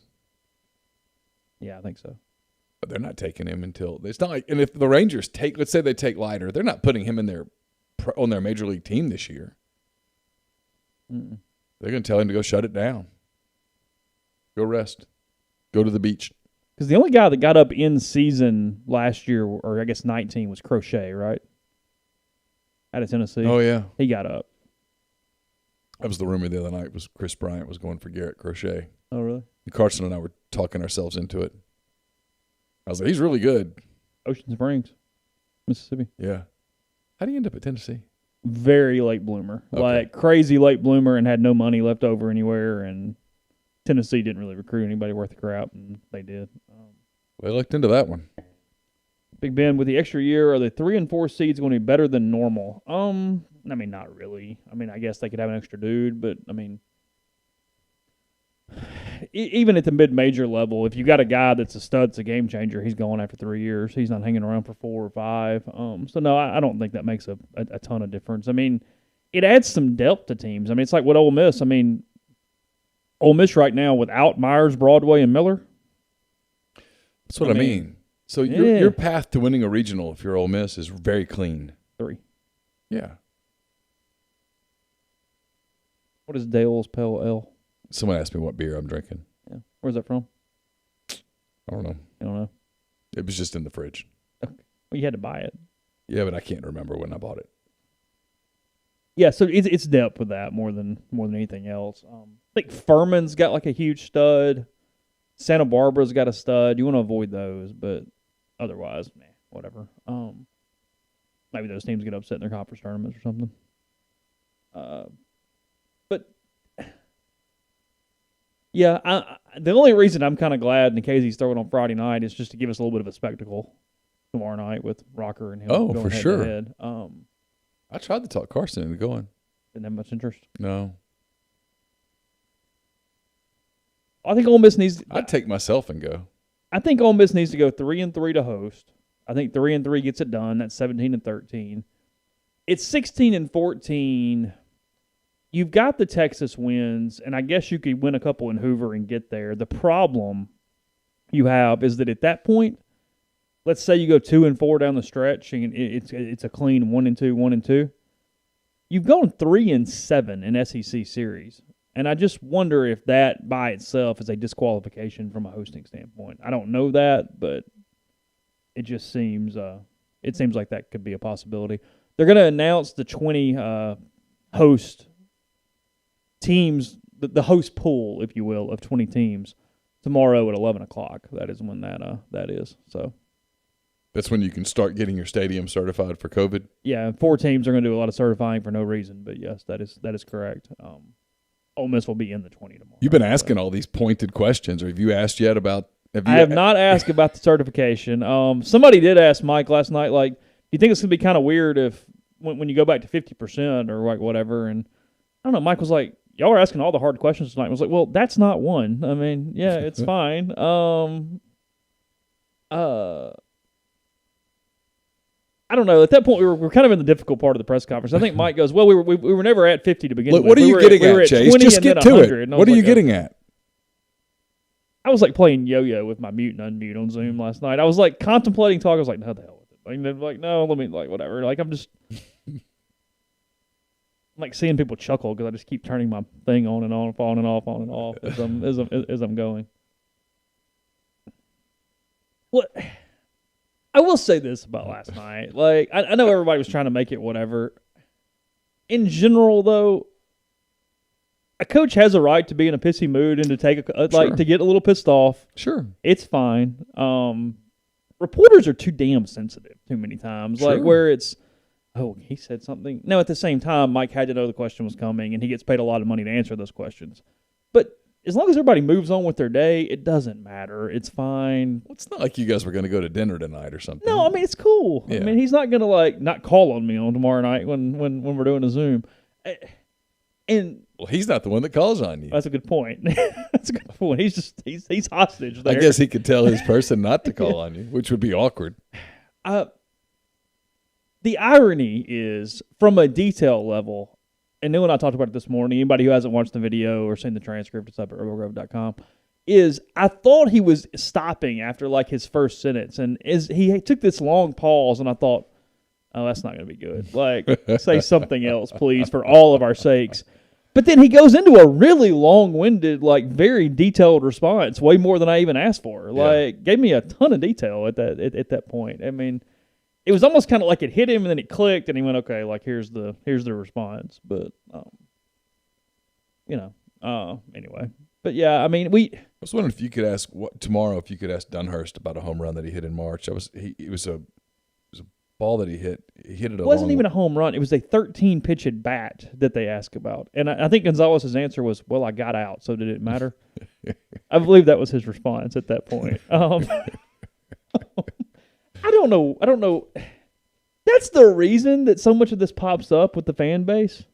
Yeah, I think so. But they're not taking him until it's not like. And if the Rangers let's say they take Leiter, they're not putting him in on their major league team this year. Mm-mm. They're going to tell him to go shut it down. Go rest. Go to the beach. Because the only guy that got up in season last year, or I guess 19, was Crochet, right? Out of Tennessee. Oh, yeah. He got up. That was the rumor the other night, was Chris Bryant was going for Garrett Crochet. Oh, really? And Carson and I were talking ourselves into it. I was like, he's really good. Ocean Springs, Mississippi. Yeah. How do you end up at Tennessee? Very late bloomer. Okay. Like crazy late bloomer, and had no money left over anywhere, and Tennessee didn't really recruit anybody worth the crap, and they did. They looked into that one. Big Ben, with the extra year, are the 3 and 4 seeds going to be better than normal? Not really. I guess they could have an extra dude, but even at the mid-major level, if you got a guy that's a stud, it's a game changer, he's gone after 3 years. He's not hanging around for 4 or 5. So, no, I don't think that makes a ton of difference. It adds some depth to teams. It's like what Ole Miss. Ole Miss right now without Myers, Broadway, and Miller. That's what I mean. So your path to winning a regional, if you're Ole Miss, is very clean. 3. Yeah. What is Dale's Pale Ale? Someone asked me what beer I'm drinking. Yeah. Where's that from? I don't know. You don't know? It was just in the fridge. Okay. Well, you had to buy it. Yeah, but I can't remember when I bought it. Yeah, so it's depth with that more than anything else. I think Furman's got like a huge stud. Santa Barbara's got a stud. You want to avoid those, but otherwise, whatever. Maybe those teams get upset in their conference tournaments or something. But yeah, the only reason I'm kind of glad Nikhazy's throwing on Friday night is just to give us a little bit of a spectacle tomorrow night with Rocker and him. Oh, for sure. Head. I tried to talk Carson into going. Didn't have much interest. No. I think Ole Miss needs. I'd take myself and go. I think Ole Miss needs to go 3-3 to host. I think 3-3 gets it done. That's 17-13. It's 16-14. You've got the Texas wins, and I guess you could win a couple in Hoover and get there. The problem you have is that at that point, let's say you go 2-4 down the stretch, and it's a clean 1-2, 1-2. You've gone 3-7 in SEC series, and I just wonder if that by itself is a disqualification from a hosting standpoint. I don't know that, but it just seems like that could be a possibility. They're going to announce the 20 host teams, the host pool, if you will, of 20 teams tomorrow at 11 o'clock. That is when that is. So that's when you can start getting your stadium certified for COVID. Yeah, 4 teams are going to do a lot of certifying for no reason, but yes, that is correct. Ole Miss will be in the 20 tomorrow. You've been asking all these pointed questions, or have you asked yet about? I have not asked about the certification. Somebody did ask Mike last night, like, do you think it's going to be kind of weird if when you go back to 50% or like whatever? And I don't know. Mike was like, y'all are asking all the hard questions tonight. I was like, well, that's not one. Yeah, it's fine. I don't know. At that point, we were kind of in the difficult part of the press conference. I think Mike goes, well, we were never at 50 to begin with. What are you getting at, Chase? Just get to it. What are you getting at? I was like playing yo-yo with my mute and unmute on Zoom last night. I was like contemplating talk. I was like, no, the hell with it. Like, no, let me, like, whatever. Like, I'm just I'm like seeing people chuckle because I just keep turning my thing on and off as I'm going. What? I will say this about last night. Like, I know everybody was trying to make it whatever. In general, though, a coach has a right to be in a pissy mood and to take to get a little pissed off. Sure. It's fine. Reporters are too damn sensitive too many times. Sure. Like where it's, oh, he said something. No, at the same time, Mike had to know the question was coming, and he gets paid a lot of money to answer those questions. But as long as everybody moves on with their day, it doesn't matter. It's fine. Well, it's not like you guys were going to go to dinner tonight or something. No, I mean, it's cool. Yeah. I mean, he's not going to, not call on me on tomorrow night when we're doing a Zoom. And well, he's not the one that calls on you. that's a good point. That's a good point. He's hostage there. I guess he could tell his person not to call on you, which would be awkward. The irony is, from a detail level, and Neal and I talked about it this morning, anybody who hasn't watched the video or seen the transcript, it's up at rebelgrove.com, is I thought he was stopping after his first sentence, and he took this long pause, and I thought, oh, that's not going to be good. Say something else, please, for all of our sakes. But then he goes into a really long-winded, very detailed response, way more than I even asked for. Gave me a ton of detail at that point. I mean, it was almost kind of like it hit him and then it clicked and he went, okay, here's the response. But anyway. But yeah, I mean, I was wondering if you could ask tomorrow if you could ask Dunhurst about a home run that he hit in March. It was a ball that he hit. He hit it. It wasn't even a home run. It was a 13-pitch at bat that they asked about. And I think Gonzalez's answer was, well, I got out, so did it matter? I believe that was his response at that point. I don't know. That's the reason that so much of this pops up with the fan base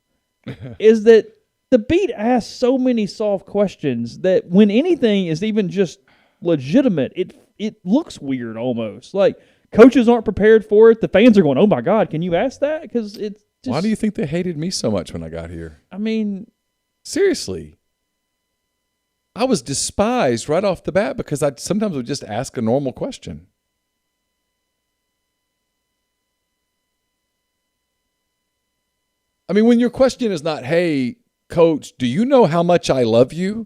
is that the beat asks so many soft questions that when anything is even just legitimate, it looks weird almost. Coaches aren't prepared for it. The fans are going, oh, my God, can you ask that? Because it's just, why do you think they hated me so much when I got here? I mean, seriously. I was despised right off the bat because I sometimes would just ask a normal question. I mean, when your question is not, hey, Coach, do you know how much I love you?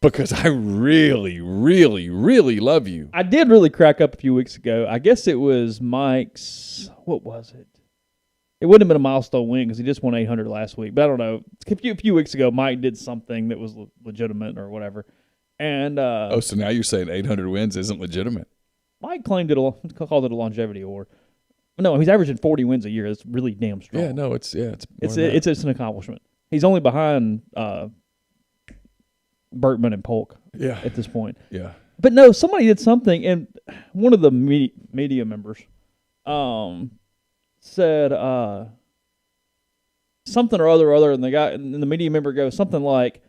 Because I really, really, really love you. I did really crack up a few weeks ago. I guess it was Mike's, what was it? It wouldn't have been a milestone win because he just won 800 last week. But I don't know. A few weeks ago, Mike did something that was legitimate or whatever. And so now you're saying 800 wins isn't legitimate? Mike called it a longevity award. No, he's averaging 40 wins a year. That's really damn strong. Yeah, no, it's an accomplishment. He's only behind Bertman and Polk at this point. Yeah. But no, somebody did something, and one of the media members said something or other, and the media member goes something like,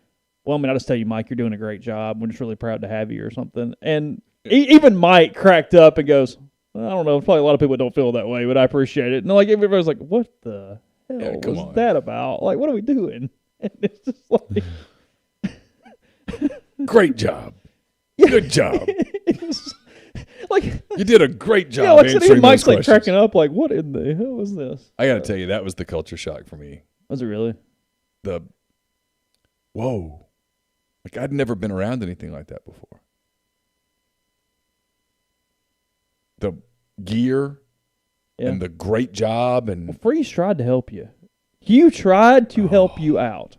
well, I mean, I'll just tell you, Mike, you're doing a great job. We're just really proud to have you or something. And even Mike cracked up and goes, I don't know, probably a lot of people don't feel that way, but I appreciate it. And everybody's like, what the hell was that about? What are we doing? And it's just great job. Good job. You did a great job. Yeah, answering Mike's those questions. cracking up, what in the hell was this? I got to tell you, that was the culture shock for me. Was it really? Whoa. I'd never been around anything like that before. The gear and the great job. And Freeze tried to help you. Hugh tried to help you out.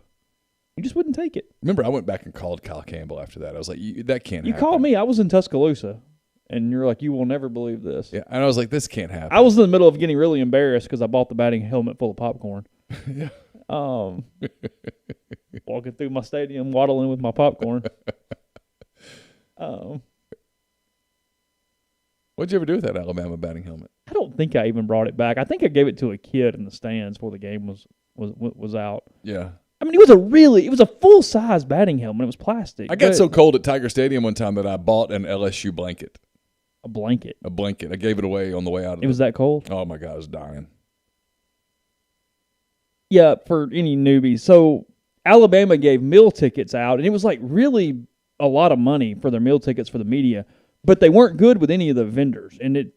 You just wouldn't take it. Remember, I went back and called Kyle Campbell after that. I was like, that can't happen. You called me. I was in Tuscaloosa, and you're like, you will never believe this. Yeah, and I was like, this can't happen. I was in the middle of getting really embarrassed because I bought the batting helmet full of popcorn. Yeah. Walking through my stadium, waddling with my popcorn. What'd you ever do with that Alabama batting helmet? I don't think I even brought it back. I think I gave it to a kid in the stands before the game was out. Yeah. I mean, it was a full-size batting helmet. It was plastic. I got so cold at Tiger Stadium one time that I bought an LSU blanket. A blanket? A blanket. I gave it away on the way out. It was that cold? Oh, my God. I was dying. Yeah, for any newbies. So Alabama gave meal tickets out, and it was really a lot of money for their meal tickets for the media. But they weren't good with any of the vendors. And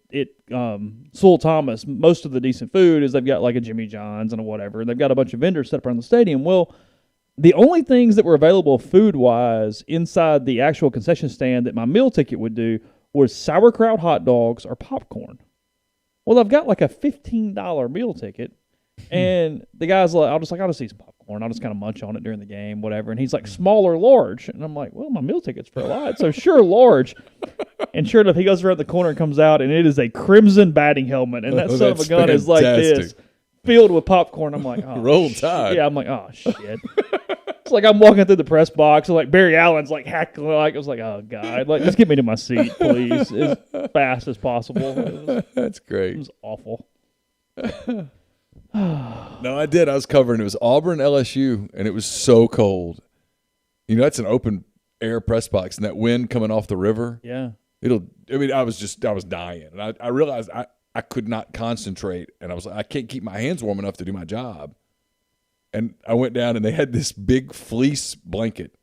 Sewell Thomas, most of the decent food is they've got a Jimmy John's and a whatever. They've got a bunch of vendors set up around the stadium. Well, the only things that were available food-wise inside the actual concession stand that my meal ticket would do was sauerkraut hot dogs or popcorn. Well, I've got a $15 meal ticket, And the guy's like, I'll just eat some popcorn. I'll just kind of munch on it during the game, whatever. And he's like, small or large? And I'm like, well, my meal ticket's for a lot, so sure, large. And sure enough, he goes around the corner and comes out, and it is a crimson batting helmet. And that son of a gun is like this, filled with popcorn. I'm like, oh, Roll Tide. Yeah, I'm like, oh, shit. It's like I'm walking through the press box, and like Barry Allen's like heckling. Like, I was like, oh, God. Like, just get me to my seat, please, as fast as possible. That's great. It was awful. No, I did. I was covering. It was Auburn, LSU, and it was so cold. You know, that's an open air press box, and that wind coming off the river. Yeah. I was dying. And I realized I could not concentrate, and I was like, I can't keep my hands warm enough to do my job. And I went down, and they had this big fleece blanket.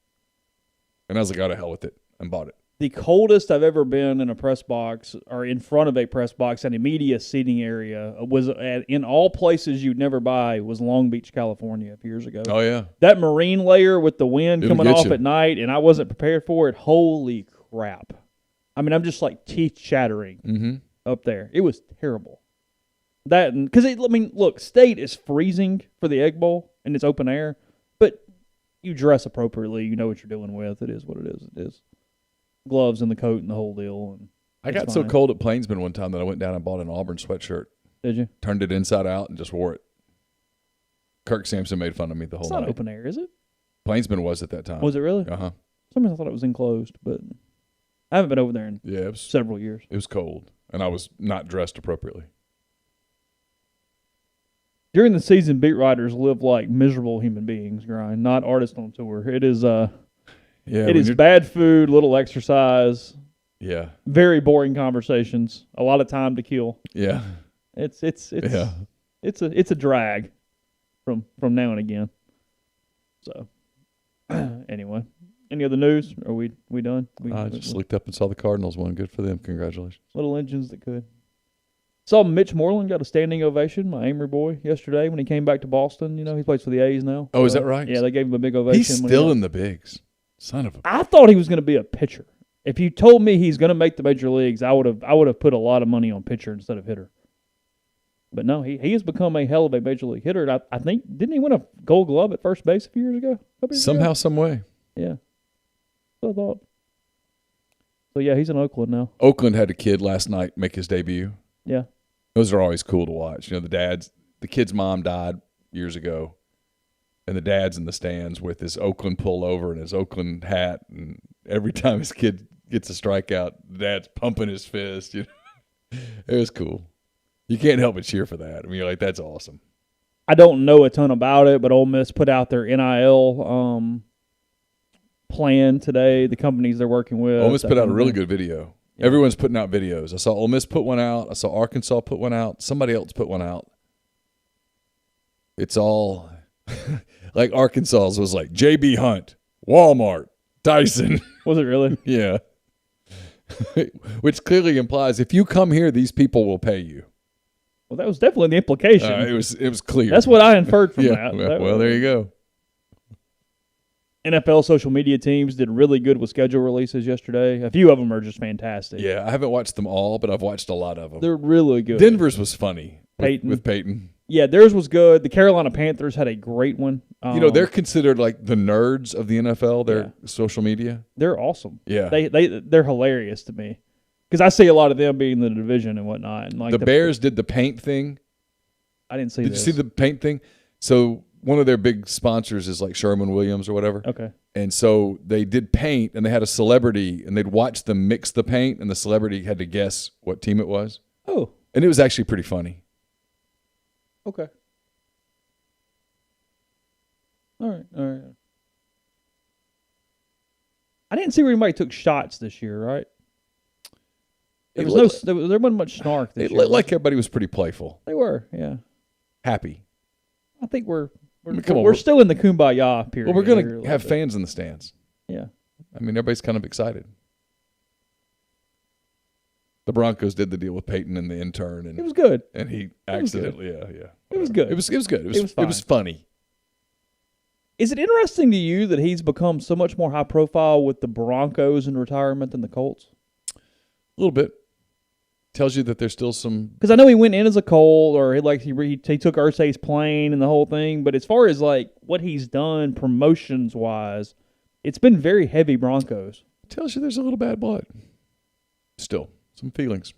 And I was like, oh, to hell with it, and bought it. The coldest I've ever been in a press box or in front of a press box in a media seating area was in all places you'd never buy was Long Beach, California a few years ago. Oh, yeah. That marine layer with the wind It'll coming off you. at night, and I wasn't prepared for it. Holy crap. I mean, I'm just like teeth chattering up there. It was terrible. Because, look, State is freezing for the Egg Bowl, and it's open air, but you dress appropriately. You know what you're dealing with. It is what it is. It is. Gloves and the coat and the whole deal. And I got so cold at Plainsman one time that I went down and bought an Auburn sweatshirt. Did you? Turned it inside out and just wore it. Kirk Sampson made fun of me the whole night. It's not open air, is it? Plainsman was at that time. Was it really? Uh-huh. For some reason I thought it was enclosed, but I haven't been over there in several years. It was cold, and I was not dressed appropriately. During the season, beat writers live like miserable human beings, Grind, not artists on tour. It is it is bad food, little exercise. Yeah. Very boring conversations, a lot of time to kill. Yeah. It's a drag from now and again. So anyway, any other news? Are we done? I just looked up and saw the Cardinals won. Good for them. Congratulations. Little engines that could. Saw Mitch Moreland got a standing ovation, my Amory boy, yesterday when he came back to Boston. You know, he plays for the A's now. Oh, is that right? Yeah, they gave him a big ovation. He's still in the bigs. Son of a... I thought he was going to be a pitcher. If you told me he's going to make the major leagues, I would have put a lot of money on pitcher instead of hitter. But no, he has become a hell of a major league hitter. And I think, didn't he win a Gold Glove at first base a few years ago? Somehow, some way. Yeah. So I thought. So yeah, he's in Oakland now. Oakland had a kid last night make his debut. Yeah. Those are always cool to watch. You know, the kid's mom died years ago, and the dad's in the stands with his Oakland pullover and his Oakland hat, and every time his kid gets a strikeout, the dad's pumping his fist. You know? It was cool. You can't help but cheer for that. I mean, you're like, that's awesome. I don't know a ton about it, but Ole Miss put out their NIL plan today, the companies they're working with. Ole Miss put out a really good video. Yeah. Everyone's putting out videos. I saw Ole Miss put one out. I saw Arkansas put one out. Somebody else put one out. It's all like Arkansas's was like J.B. Hunt, Walmart, Dyson. Was it really? Yeah. Which clearly implies if you come here, these people will pay you. Well, that was definitely the implication. It was clear. That's what I inferred from that. Well, there you go. NFL social media teams did really good with schedule releases yesterday. A few of them are just fantastic. Yeah, I haven't watched them all, but I've watched a lot of them. They're really good. Denver's was funny with Peyton. Yeah, theirs was good. The Carolina Panthers had a great one. You know, they're considered like the nerds of the NFL, their social media. They're awesome. Yeah. They're hilarious to me because I see a lot of them being in the division and whatnot. And like the Bears did the paint thing. I didn't see Did you see the paint thing? So one of their big sponsors is like Sherwin-Williams or whatever. Okay. And so they did paint, and they had a celebrity, and they'd watch them mix the paint, and the celebrity had to guess what team it was. Oh. And it was actually pretty funny. Okay. All right. I didn't see where anybody took shots this year, right? There wasn't much snark this year. It looked like everybody was pretty playful. They were, yeah. Happy. I think we're still in the kumbaya period. Well, we're going to have fans in the stands. Yeah. I mean, everybody's kind of excited. The Broncos did the deal with Peyton and the intern, and it was good. And he accidentally, It was good. It was good. It was funny. Is it interesting to you that he's become so much more high profile with the Broncos in retirement than the Colts? A little bit. Tells you that there's still some. Because I know he went in as a Colt, or he took Irsay's plane and the whole thing. But as far as like what he's done promotions wise, it's been very heavy Broncos. Tells you there's a little bad blood. Still, some feelings.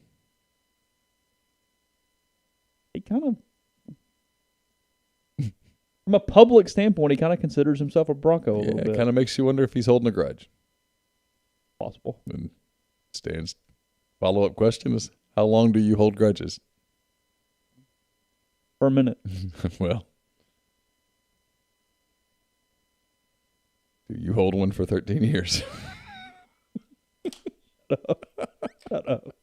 He kind of, from a public standpoint, he kind of considers himself a Bronco a little bit. It kind of makes you wonder if he's holding a grudge. Possible. And Stan's follow-up question is, how long do you hold grudges? For a minute. Well, do you hold one for 13 years? Shut up.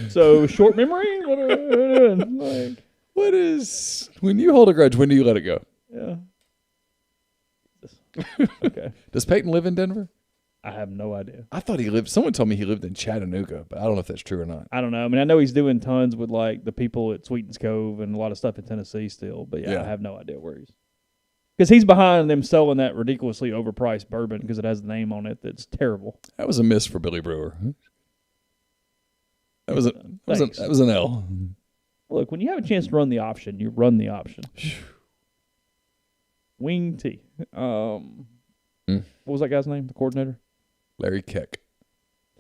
So, short memory? What are we doing? Like, what is, when you hold a grudge, when do you let it go? Yeah. Okay. Does Peyton live in Denver? I have no idea. I thought someone told me he lived in Chattanooga, but I don't know if that's true or not. I don't know. I mean, I know he's doing tons with like the people at Sweetens Cove and a lot of stuff in Tennessee still, but yeah. I have no idea where he's. Because he's behind them selling that ridiculously overpriced bourbon because it has the name on it that's terrible. That was a miss for Billy Brewer. That was an L. Look, when you have a chance to run the option, you run the option. Wing T. What was that guy's name? The coordinator? Larry Keck.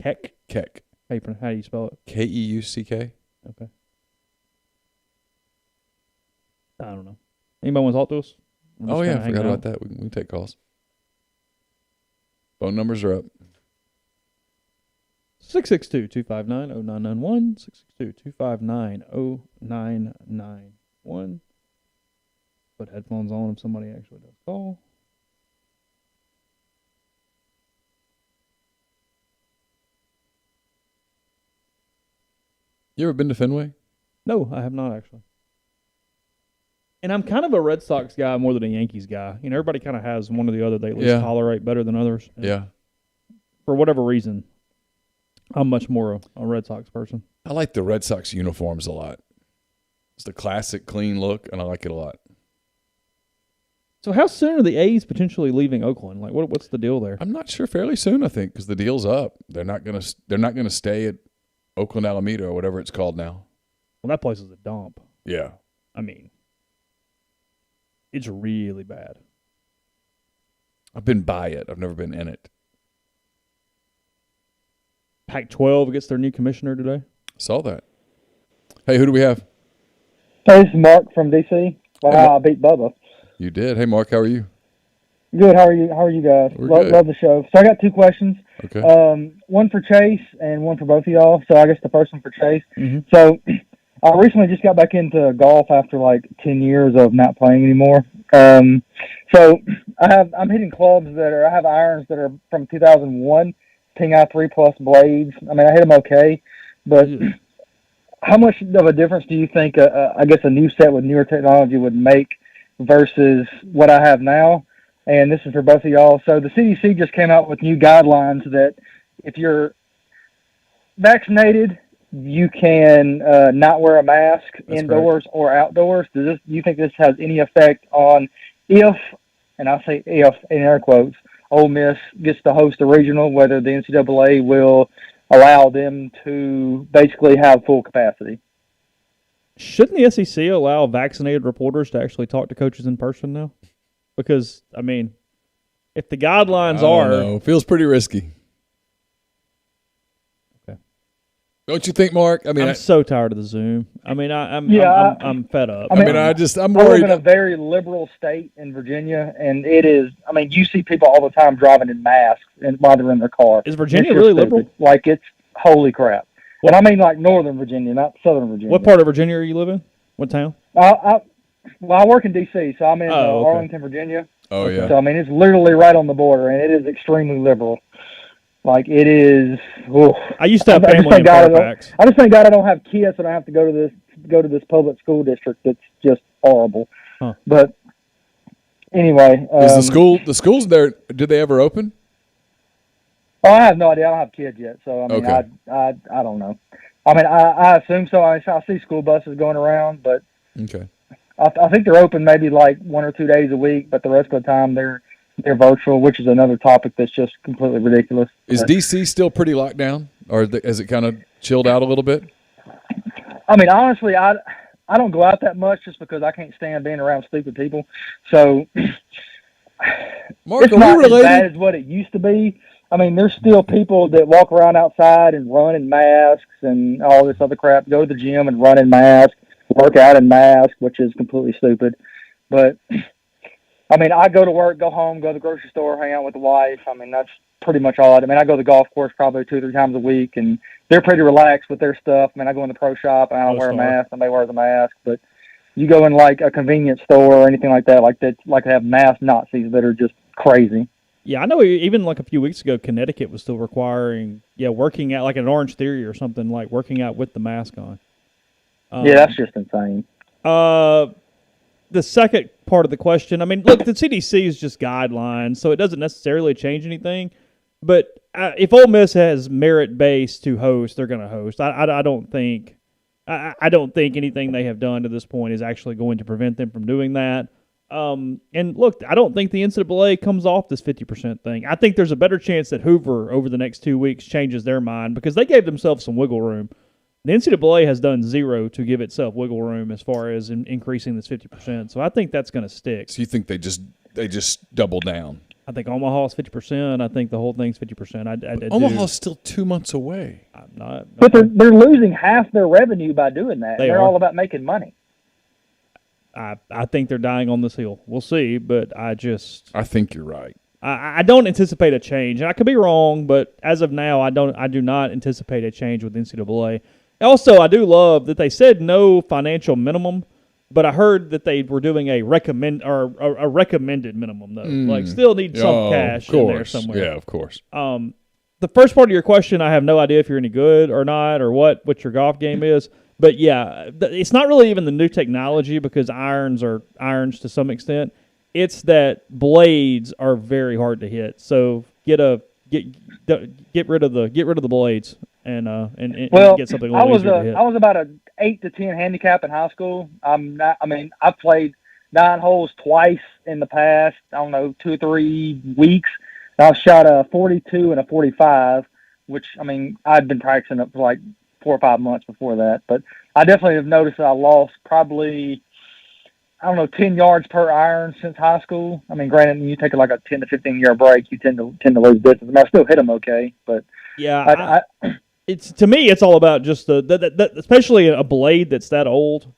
Keck? Keck. How do you spell it? Keuck. Okay. I don't know. Anybody want to talk to us? Oh, yeah, I forgot about that. We can take calls. Phone numbers are up. 662-259-0991. 662-259-0991. Put headphones on if somebody actually does call. You ever been to Fenway? No, I have not actually. And I'm kind of a Red Sox guy more than a Yankees guy. You know, everybody kind of has one or the other they at least tolerate better than others. And yeah. For whatever reason, I'm much more a Red Sox person. I like the Red Sox uniforms a lot. It's the classic, clean look, and I like it a lot. So how soon are the A's potentially leaving Oakland? Like, what's the deal there? I'm not sure. Fairly soon, I think, because the deal's up. They're not gonna stay at Oakland Alameda or whatever it's called now. Well, that place is a dump. Yeah. I mean, it's really bad. I've been by it. I've never been in it. Pac-12 gets their new commissioner today. Saw that. Hey, who do we have? Hey, this is Mark from DC. Wow, I beat Bubba. You did. Hey, Mark, how are you? Good. How are you? How are you guys? Good. Love the show. So I got two questions. Okay. One for Chase and one for both of y'all. So I guess the first one for Chase. Mm-hmm. So I recently just got back into golf after like 10 years of not playing anymore. So I'm hitting clubs I have irons that are from 2001, Ping I 3+ blades. I mean, I hit them okay, but how much of a difference do you think I guess a new set with newer technology would make versus what I have now? And this is for both of y'all. So the CDC just came out with new guidelines that if you're vaccinated, you can not wear a mask indoors or outdoors. Do you think this has any effect on if, and I say if in air quotes, Ole Miss gets to host a regional, whether the NCAA will allow them to basically have full capacity? Shouldn't the SEC allow vaccinated reporters to actually talk to coaches in person now? Because, I mean, if the guidelines are... Feels pretty risky. Okay. Don't you think, Mark? I mean, I'm so tired of the Zoom. I mean, I'm fed up. I'm worried. I live in a very liberal state in Virginia, and it is... I mean, you see people all the time driving in masks and while they're in their car. Is Virginia really liberal? Like, it's holy crap. And I mean like Northern Virginia, not Southern Virginia. What part of Virginia are you live in? What town? I work in D.C., so I'm in Arlington, Virginia. Oh, yeah. So, I mean, it's literally right on the border, and it is extremely liberal. Like, it is... Oof. I used to have family in Fairfax. I just thank God I don't have kids, and I have to go to this public school district that's just horrible. Huh. But, anyway... Is the schools there, did they ever open? Oh, I have no idea. I don't have kids yet, so, I mean, okay. I don't know. I mean, I assume so. I see school buses going around, but... Okay. I think they're open maybe like 1 or 2 days a week, but the rest of the time they're they're virtual, which is another topic that's just completely ridiculous. Is DC still pretty locked down, or has it kind of chilled out a little bit? I mean, honestly, I don't go out that much just because I can't stand being around stupid people. So Mark, it's not as bad as what it used to be. I mean, there's still people that walk around outside and run in masks and all this other crap, go to the gym and run in masks, work out in masks, which is completely stupid. But, I mean, I go to work, go home, go to the grocery store, hang out with the wife. I mean, that's pretty much all I go to the golf course probably 2 or 3 times a week, and they're pretty relaxed with their stuff. I mean, I go in the pro shop, and I don't wear a mask. Somebody wears a mask. But you go in, like, a convenience store or anything like that, like they have mask Nazis that are just crazy. Yeah, I know even like a few weeks ago, Connecticut was still requiring, working out, like an Orange Theory or something, like working out with the mask on. Yeah, that's just insane. The second part of the question, I mean, look, the CDC is just guidelines, so it doesn't necessarily change anything. But if Ole Miss has merit base to host, they're going to host. I don't think anything they have done to this point is actually going to prevent them from doing that. And look, I don't think the NCAA comes off this 50% thing. I think there's a better chance that Hoover over the next 2 weeks changes their mind because they gave themselves some wiggle room. The NCAA has done zero to give itself wiggle room as far as increasing this 50%. So I think that's going to stick. So you think they just double down? I think Omaha's 50%. I think the whole thing's 50%. Omaha's still 2 months away. I'm not. But they're losing half their revenue by doing that. They're all about making money. I think they're dying on this hill. We'll see, but I think you're right. I don't anticipate a change. And I could be wrong, but as of now, I do not anticipate a change with NCAA. Also, I do love that they said no financial minimum, but I heard that they were doing a recommended minimum though. Like still need some cash in there somewhere. Yeah, of course. The first part of your question, I have no idea if you're any good or not, or what your golf game is. But yeah, it's not really even the new technology because irons are irons to some extent. It's that blades are very hard to hit. So get rid of the blades and get something a little easier to hit. I was about an 8 to 10 handicap in high school. I've played 9 holes twice in the past. 2 or 3 weeks. I shot a 42 and a 45, which I'd been practicing up for like 4 or 5 months before that. But I definitely have noticed that I lost probably 10 yards per iron since high school. I mean, granted, when you take like a 10 to 15 year break, you tend to lose distance. I mean, I still hit them okay, but yeah, to me, it's all about just especially a blade that's that old.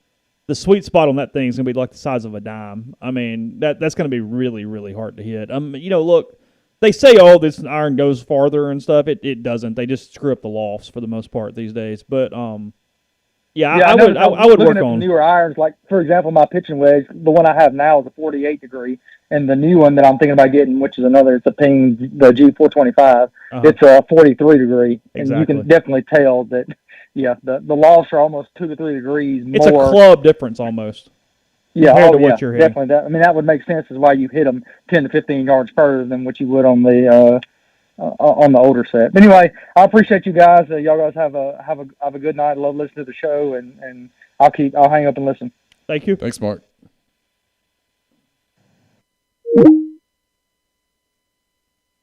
The sweet spot on that thing is gonna be like the size of a dime. I mean, that's gonna be really, really hard to hit. Look, they say, this iron goes farther and stuff. It doesn't. They just screw up the lofts for the most part these days. But I would work on newer irons. Like, for example, my pitching wedge, the one I have now is a 48 degree, and the new one that I'm thinking about getting, which is it's a Ping, the G425, it's a 43 degree, and you can definitely tell that. Yeah, the lofts are almost 2 to 3 degrees more. It's a club difference almost. Yeah, what you're hitting. Definitely. That would make sense as why you hit them 10 to 15 yards further than what you would on the older set. But anyway, I appreciate you guys. Y'all guys have a good night. I love listening to the show, and I'll hang up and listen. Thank you. Thanks, Mark.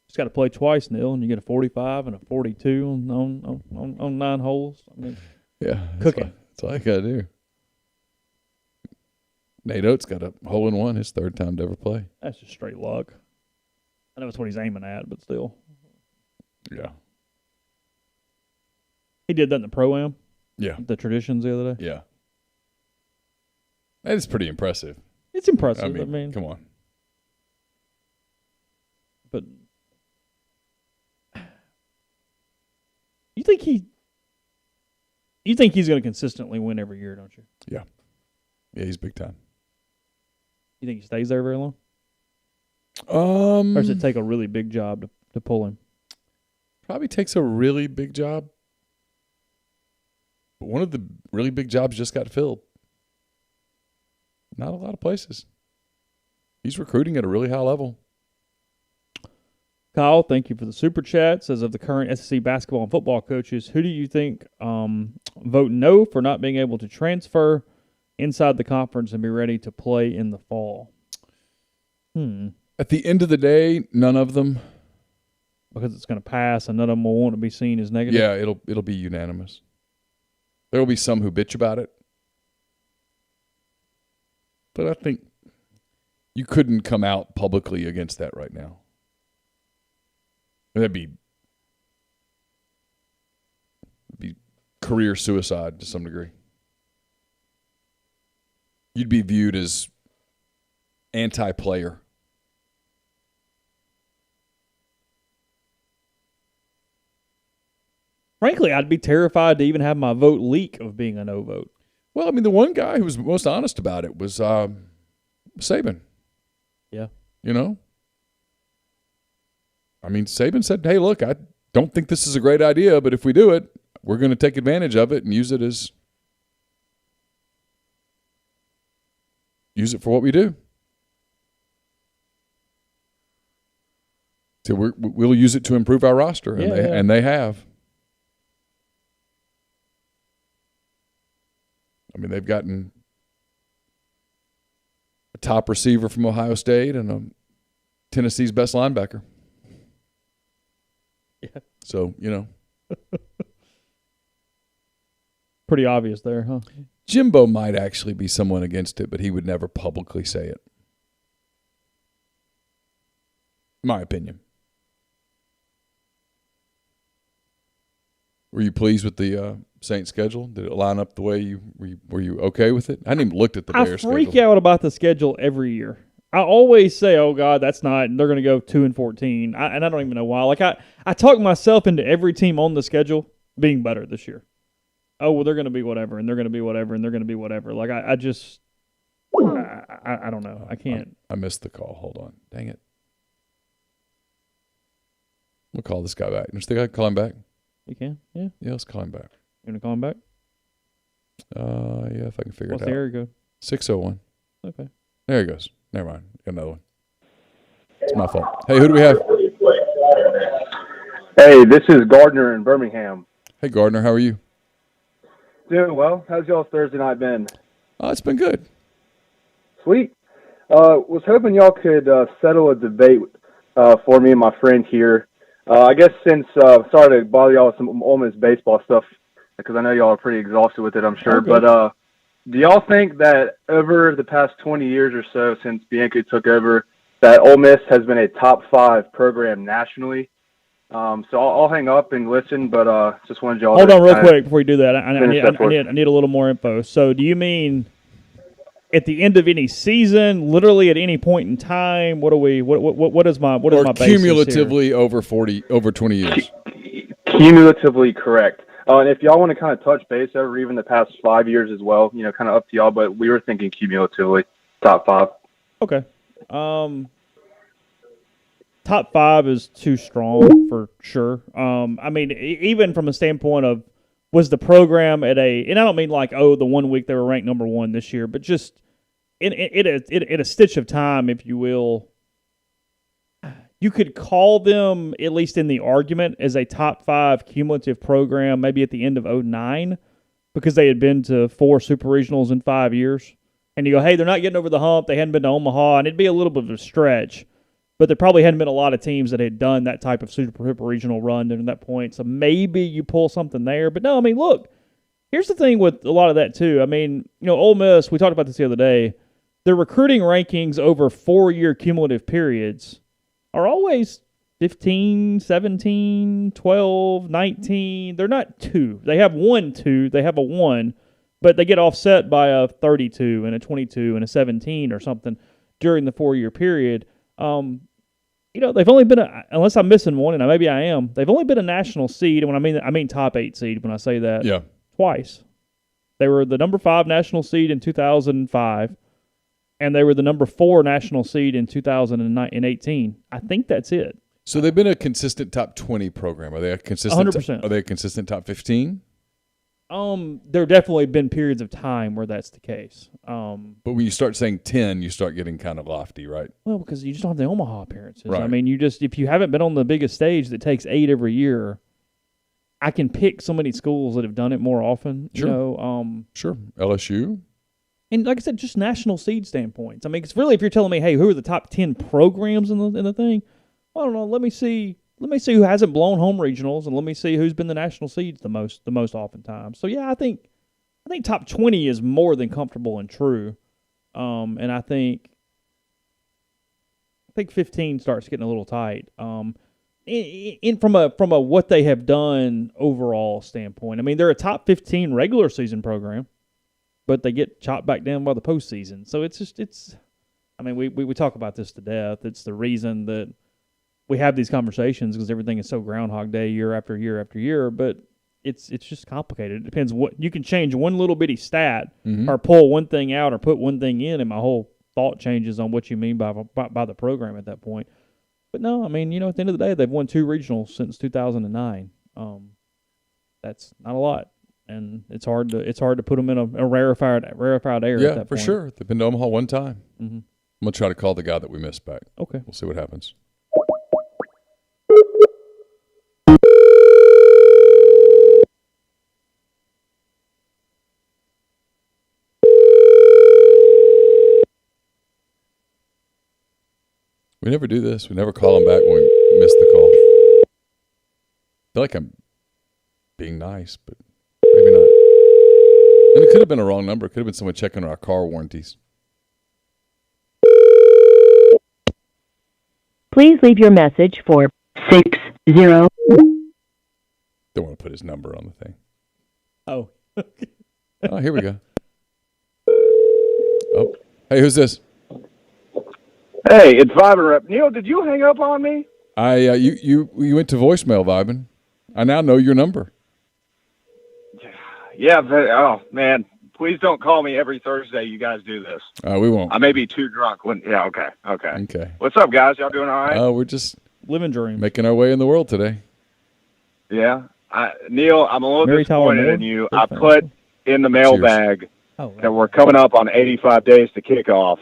Just got to play twice, Neal, and you get a 45 and a 42 on 9 holes. Cooking. That's all I got to do. Nate Oates got a hole-in-one, his 3rd time to ever play. That's just straight luck. I know it's what he's aiming at, but still. Yeah. He did that in the Pro-Am? Yeah. The Traditions the other day? Yeah. That is pretty impressive. It's impressive. I mean come on. But you think he's going to consistently win every year, don't you? Yeah. Yeah, he's big time. You think he stays there very long? Or does it take a really big job to pull him? Probably takes a really big job. But one of the really big jobs just got filled. Not a lot of places. He's recruiting at a really high level. Kyle, thank you for the super chat. Says, of the current SEC basketball and football coaches, who do you think vote no for not being able to transfer inside the conference and be ready to play in the fall? At the end of the day, none of them. Because it's going to pass and none of them will want to be seen as negative? Yeah, it'll be unanimous. There will be some who bitch about it. But I think you couldn't come out publicly against that right now. That'd be career suicide to some degree. You'd be viewed as anti-player. Frankly, I'd be terrified to even have my vote leak of being a no vote. Well, I mean, the one guy who was most honest about it was Saban. Yeah. You know? I mean, Saban said, hey, look, I don't think this is a great idea, but if we do it, we're going to take advantage of it and use it for what we do. So we'll use it to improve our roster, and they have. I mean, they've gotten a top receiver from Ohio State and Tennessee's best linebacker. Yeah. So, Pretty obvious there, huh? Jimbo might actually be someone against it, but he would never publicly say it. My opinion. Were you pleased with the Saints schedule? Did it line up the way were you okay with it? I hadn't even looked at the Bears schedule. I freak out about the schedule every year. I always say, "Oh God, that's not." They're going to go 2-14, and I don't even know why. Like I talk myself into every team on the schedule being better this year. Oh well, they're going to be whatever, and they're going to be whatever, and they're going to be whatever. Like I just, I don't know. I can't. I missed the call. Hold on, dang it. We'll call this guy back. You think I can call him back? You can, yeah. Yeah, let's call him back. You want to call him back? Yeah, if I can figure What's it out. the area code? 601. Okay. There he goes. Never mind. Got another one. It's my fault. Hey, who do we have? Hey, this is Gardner in Birmingham. Hey, Gardner, how are you? Doing well. How's y'all's Thursday night been? It's been good. Sweet. Was hoping y'all could settle a debate for me and my friend here. I guess since sorry to bother y'all with some Ole Miss baseball stuff, because I know y'all are pretty exhausted with it, I'm sure. Okay. But do y'all think that over the past 20 years or so since Bianchi took over, that Ole Miss has been a top 5 program nationally? So I'll hang up and listen, but just wanted y'all. Hold on, real quick before you do that. I finish need a little more info. So, do you mean at the end of any season, literally at any point in time? What is my basis cumulatively here? over 20 years? Cumulatively correct. And if y'all want to kind of touch base over even the past 5 years as well, kind of up to y'all. But we were thinking cumulatively, top 5. Okay. Top 5 is too strong for sure. I mean, even from a standpoint of was the program and I don't mean like, the 1 week they were ranked number 1 this year, but just in a stitch of time, if you will, you could call them, at least in the argument, as a top 5 cumulative program maybe at the end of 2009 because they had been to 4 super regionals in 5 years. And you go, hey, they're not getting over the hump. They hadn't been to Omaha, and it'd be a little bit of a stretch. But there probably hadn't been a lot of teams that had done that type of super regional run during that point. So maybe you pull something there. But no, I mean, look, here's the thing with a lot of that too. I mean, Ole Miss, we talked about this the other day, their recruiting rankings over 4-year cumulative periods are always 15, 17, 12, 19. They're not 2. They have 1, 2. They have a 1, but they get offset by a 32 and a 22 and a 17 or something during the 4-year period. They've only been unless I'm missing one, and maybe I am. They've only been a national seed, and when I mean top 8 seed when I say that. Yeah. Twice. They were the number 5 national seed in 2005, and they were the number 4 national seed in 2018. I think that's it. So they've been a consistent top 20 program. Are they a consistent? 100%. Are they a consistent top 15? There definitely been periods of time where that's the case. But when you start saying 10, you start getting kind of lofty, right? Well, because you just don't have the Omaha appearances. Right. I mean, if you haven't been on the biggest stage that takes 8 every year, I can pick so many schools that have done it more often. Sure. Sure. LSU. And like I said, just national seed standpoints. I mean, it's really if you're telling me, hey, who are the top 10 programs in the thing? I don't know. Let me see who hasn't blown home regionals, and let me see who's been the national seeds the most oftentimes. So yeah, I think top 20 is more than comfortable and true. And I think 15 starts getting a little tight. From a what they have done overall standpoint. I mean, they're a top 15 regular season program, but they get chopped back down by the postseason. So I mean, we talk about this to death. It's the reason that we have these conversations because everything is so Groundhog Day year after year after year, but it's just complicated. It depends what you can change one little bitty stat or pull one thing out or put one thing in, and my whole thought changes on what you mean by the program at that point. But no, I mean, at the end of the day, they've won 2 regionals since 2009. That's not a lot. And it's hard to put them in a rarefied air at that point. Yeah, for sure. They've been to Omaha one time. Mm-hmm. I'm going to try to call the guy that we missed back. Okay. We'll see what happens. We never do this. We never call him back when we miss the call. I feel like I'm being nice, but maybe not. And it could have been a wrong number. It could have been someone checking our car warranties. Please leave your message for 60. Don't want to put his number on the thing. Oh. Oh, here we go. Oh, hey, who's this? Hey, it's Vibin Rep. Neal, did you hang up on me? You went to voicemail, Vibin. I now know your number. Yeah, oh, man. Please don't call me every Thursday you guys do this. We won't. I may be too drunk when. Yeah, okay. Okay. What's up, guys? Y'all doing all right? We're just living dream, making our way in the world today. Yeah. Neal, I'm a little Mary disappointed in you. I put in the mailbag that we're coming up on 85 days to kick off,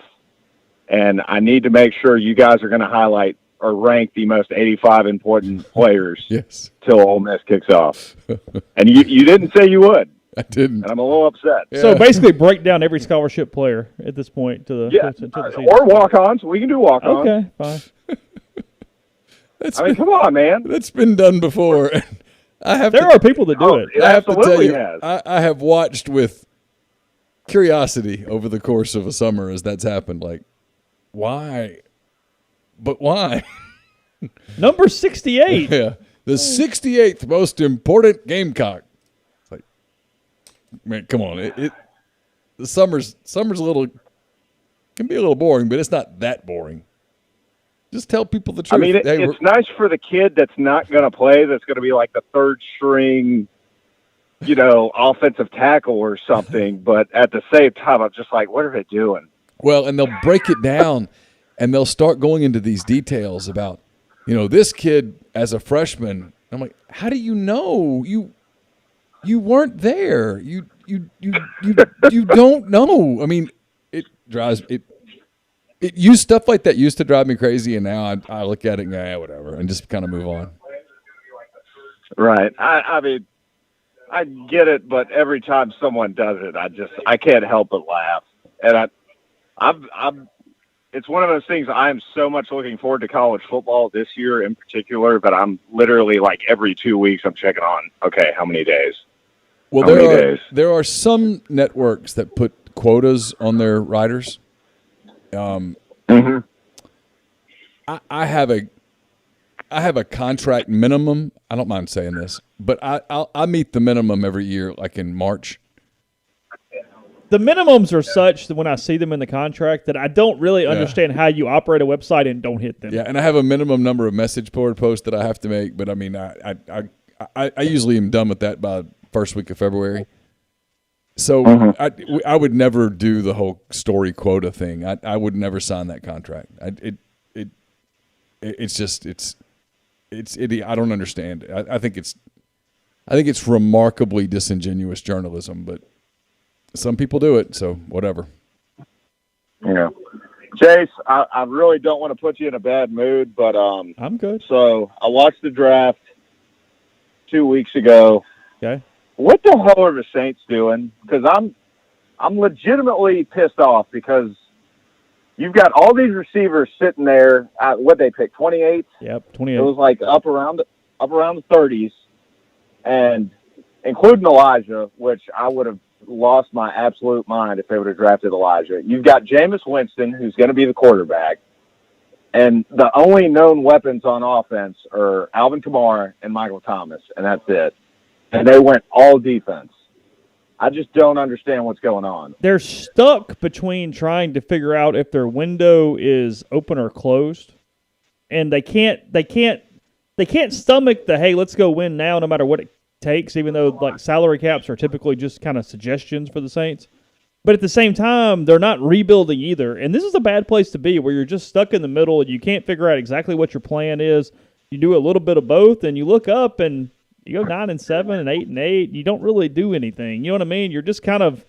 and I need to make sure you guys are going to highlight or rank the most 85 important players yes. till Ole Miss kicks off. And you didn't say you would. I didn't. And I'm a little upset. Yeah. So basically break down every scholarship player at this point to the to the season. Or walk-ons. We can do walk-ons. Okay, fine. Come on, man. That's been done before. There are people that do it. I have to tell you, I have watched with curiosity over the course of a summer as that's happened. Like, why? But why? Number 68. Yeah. The 68th most important Gamecock. It's like, man, come on. The summer's a little, can be a little boring, but it's not that boring. Just tell people the truth. I mean, it's nice for the kid that's not going to play, that's going to be like the third string, offensive tackle or something. But at the same time, I'm just like, what are they doing? Well, and they'll break it down, and they'll start going into these details about, this kid as a freshman. I'm like, how do you know? You weren't there. You don't know. I mean, it drives it. Stuff like that used to drive me crazy, and now I look at it and go, whatever, and just kind of move on. Right. I mean, I get it, but every time someone does it, I can't help but laugh. And it's one of those things. I'm so much looking forward to college football this year in particular, but I'm literally like every 2 weeks I'm checking on, okay, how many days? Well, there are some networks that put quotas on their riders. Mm-hmm. I have a contract minimum. I don't mind saying this, but I meet the minimum every year, like in March. The minimums are such that when I see them in the contract that I don't really understand how you operate a website and don't hit them. Yeah, and I have a minimum number of message board posts that I have to make, but I mean, I usually am done with that by first week of February. So I would never do the whole story quota thing. I would never sign that contract. It's I don't understand. I think it's remarkably disingenuous journalism, but some people do it. So whatever. Yeah, Chase, I really don't want to put you in a bad mood, but I'm good. So I watched the draft 2 weeks ago. Okay. What the hell are the Saints doing? Because I'm legitimately pissed off because you've got all these receivers sitting there at what they picked, 28. Yep, 28. It was like up around the 30s, and including Elijah, which I would have lost my absolute mind if they would have drafted Elijah. You've got Jameis Winston, who's going to be the quarterback, and the only known weapons on offense are Alvin Kamara and Michael Thomas, and that's it. And they went all defense. I just don't understand what's going on. They're stuck between trying to figure out if their window is open or closed, and they can't stomach the, hey, let's go win now no matter what it takes, even though like salary caps are typically just kind of suggestions for the Saints. But at the same time, they're not rebuilding either. And this is a bad place to be where you're just stuck in the middle and you can't figure out exactly what your plan is. You do a little bit of both, and you look up and you go 9-7 and 8-8. You don't really do anything. You know what I mean? You're just kind of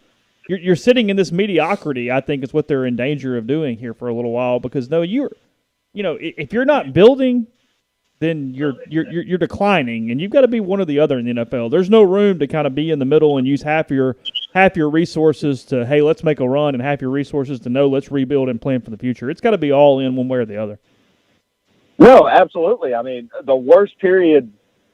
you're sitting in this mediocrity. I think is what they're in danger of doing here for a little while because if you're not building, then you're declining, and you've got to be one or the other in the NFL. There's no room to kind of be in the middle and use half your resources to, hey, let's make a run, and half your resources to, no, let's rebuild and plan for the future. It's got to be all in one way or the other. No, absolutely. I mean, the worst period,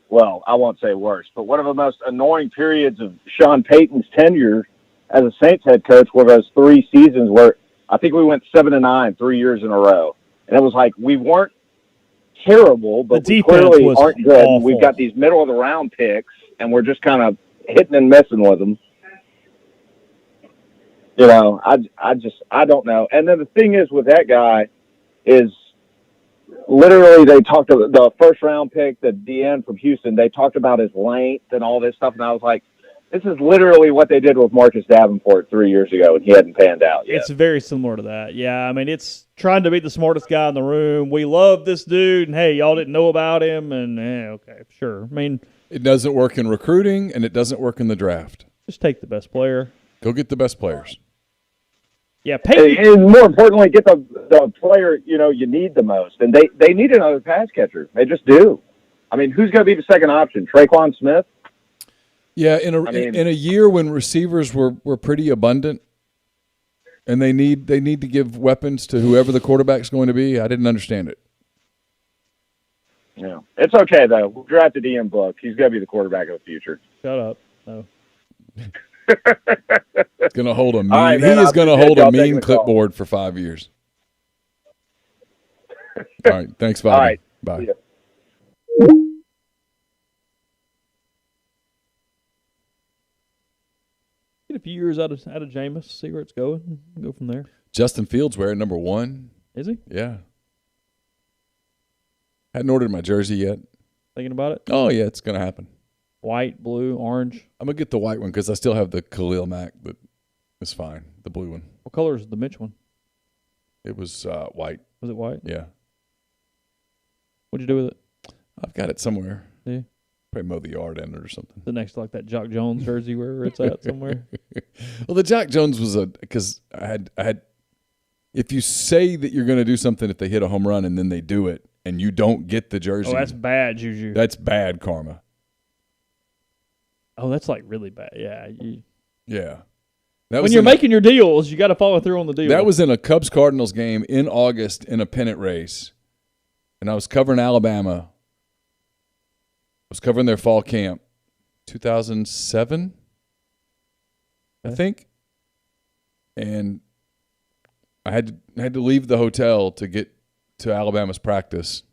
well, I won't say worst, but one of the most annoying periods of Sean Payton's tenure as a Saints head coach were those 3 seasons where I think we went 7-9 3 years in a row. And it was like we weren't terrible, but we clearly aren't good. Awful. We've got these middle-of-the-round picks, and we're just kind of hitting and messing with them. You know, I don't know. And then the thing is with that guy is literally they talked about the first-round pick, the DN from Houston, they talked about his length and all this stuff, and I was like, this is literally what they did with Marcus Davenport 3 years ago, and he hadn't panned out yet. It's very similar to that. Yeah, I mean, it's trying to be the smartest guy in the room. We love this dude, and hey, y'all didn't know about him, and okay, sure. I mean, it doesn't work in recruiting, and it doesn't work in the draft. Just take the best player. Go get the best players. Yeah, Peyton. And more importantly, get the player you need the most, and they need another pass catcher. They just do. I mean, who's going to be the second option? Traquan Smith? Yeah, in a year when receivers were pretty abundant, and they need to give weapons to whoever the quarterback's going to be, I didn't understand it. Yeah, it's okay though. We drafted Ian Book. He's going to be the quarterback of the future. Shut up. No. It's going to hold a mean. Right, he is going to hold a mean clipboard for 5 years. All right, thanks, Bobby. All right, bye. Get a few years out of Jameis, see where it's going, go from there. Justin Fields wearing number 1. Is he? Yeah. Hadn't ordered my jersey yet. Thinking about it? Oh, yeah, it's going to happen. White, blue, orange. I'm going to get the white one because I still have the Khalil Mack, but it's fine. The blue one. What color is the Mitch one? It was white. Was it white? Yeah. What'd you do with it? I've got it somewhere. Yeah. Probably mow the yard in it or something. The next to like that Jock Jones jersey wherever it's at somewhere. Well, the Jock Jones was because I had. If you say that you're going to do something if they hit a home run and then they do it and you don't get the jersey. Oh, that's bad, Juju. That's bad karma. Oh, that's like really bad. Yeah. Yeah. When you're making your deals, you got to follow through on the deal. That was in a Cubs-Cardinals game in August in a pennant race, and I was covering Alabama. I was covering their fall camp, 2007, I think, and I had to leave the hotel to get to Alabama's practice,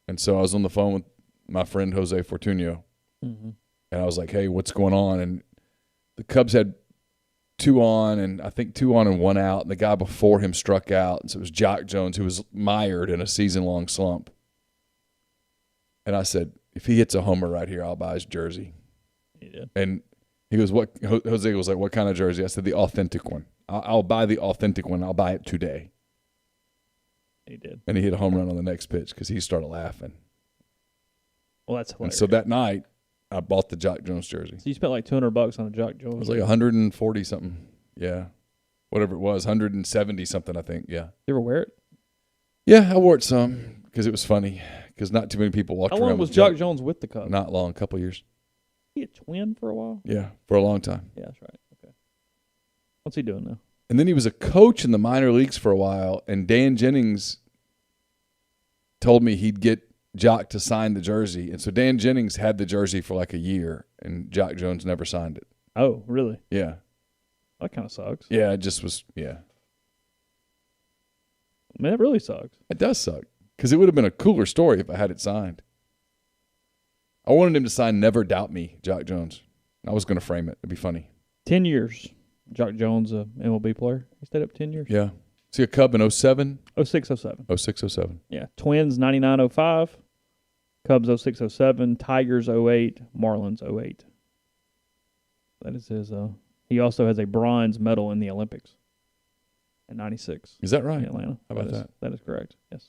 and so I was on the phone with my friend Jose Fortunio, and I was like, "Hey, what's going on?" And the Cubs had 2 on, and I think 2 on and 1 out, and the guy before him struck out, and so it was Jock Jones who was mired in a season-long slump. And I said, if he hits a homer right here, I'll buy his jersey. He did. And he goes, "What?" Jose was like, "What kind of jersey?" I said, "The authentic one. I'll buy the authentic one. I'll buy it today." He did. And he hit a home run on the next pitch because he started laughing. Well, that's hilarious. And so that night, I bought the Jock Jones jersey. So you spent like $200 on a Jock Jones. It was like 140 something. Yeah, whatever it was, 170 something. I think. Yeah. You ever wear it? Yeah, I wore it some because it was funny. Because not too many people walked around. How long was Jock Jones with the Cubs? Not long, a couple years. He a twin for a while? Yeah, for a long time. Yeah, that's right. Okay. What's he doing now? And then he was a coach in the minor leagues for a while, and Dan Jennings told me he'd get Jock to sign the jersey. And so Dan Jennings had the jersey for like a year, and Jock Jones never signed it. Oh, really? Yeah. That kind of sucks. Yeah, it just was, yeah. Man, it really sucks. It does suck, because it would have been a cooler story if I had it signed. I wanted him to sign Never Doubt Me, Jock Jones. I was going to frame it. It'd be funny. 10 years. Jock Jones, a MLB player. He stayed up 10 years. Yeah. See a Cub in 07? 06, 07. 06, 07. Yeah. Twins, 99, 05. Cubs, 06, 07. Tigers, 08. Marlins, 08. That is his. He also has a bronze medal in the Olympics in 96. Is that right? In Atlanta. How about that? That is correct. Yes.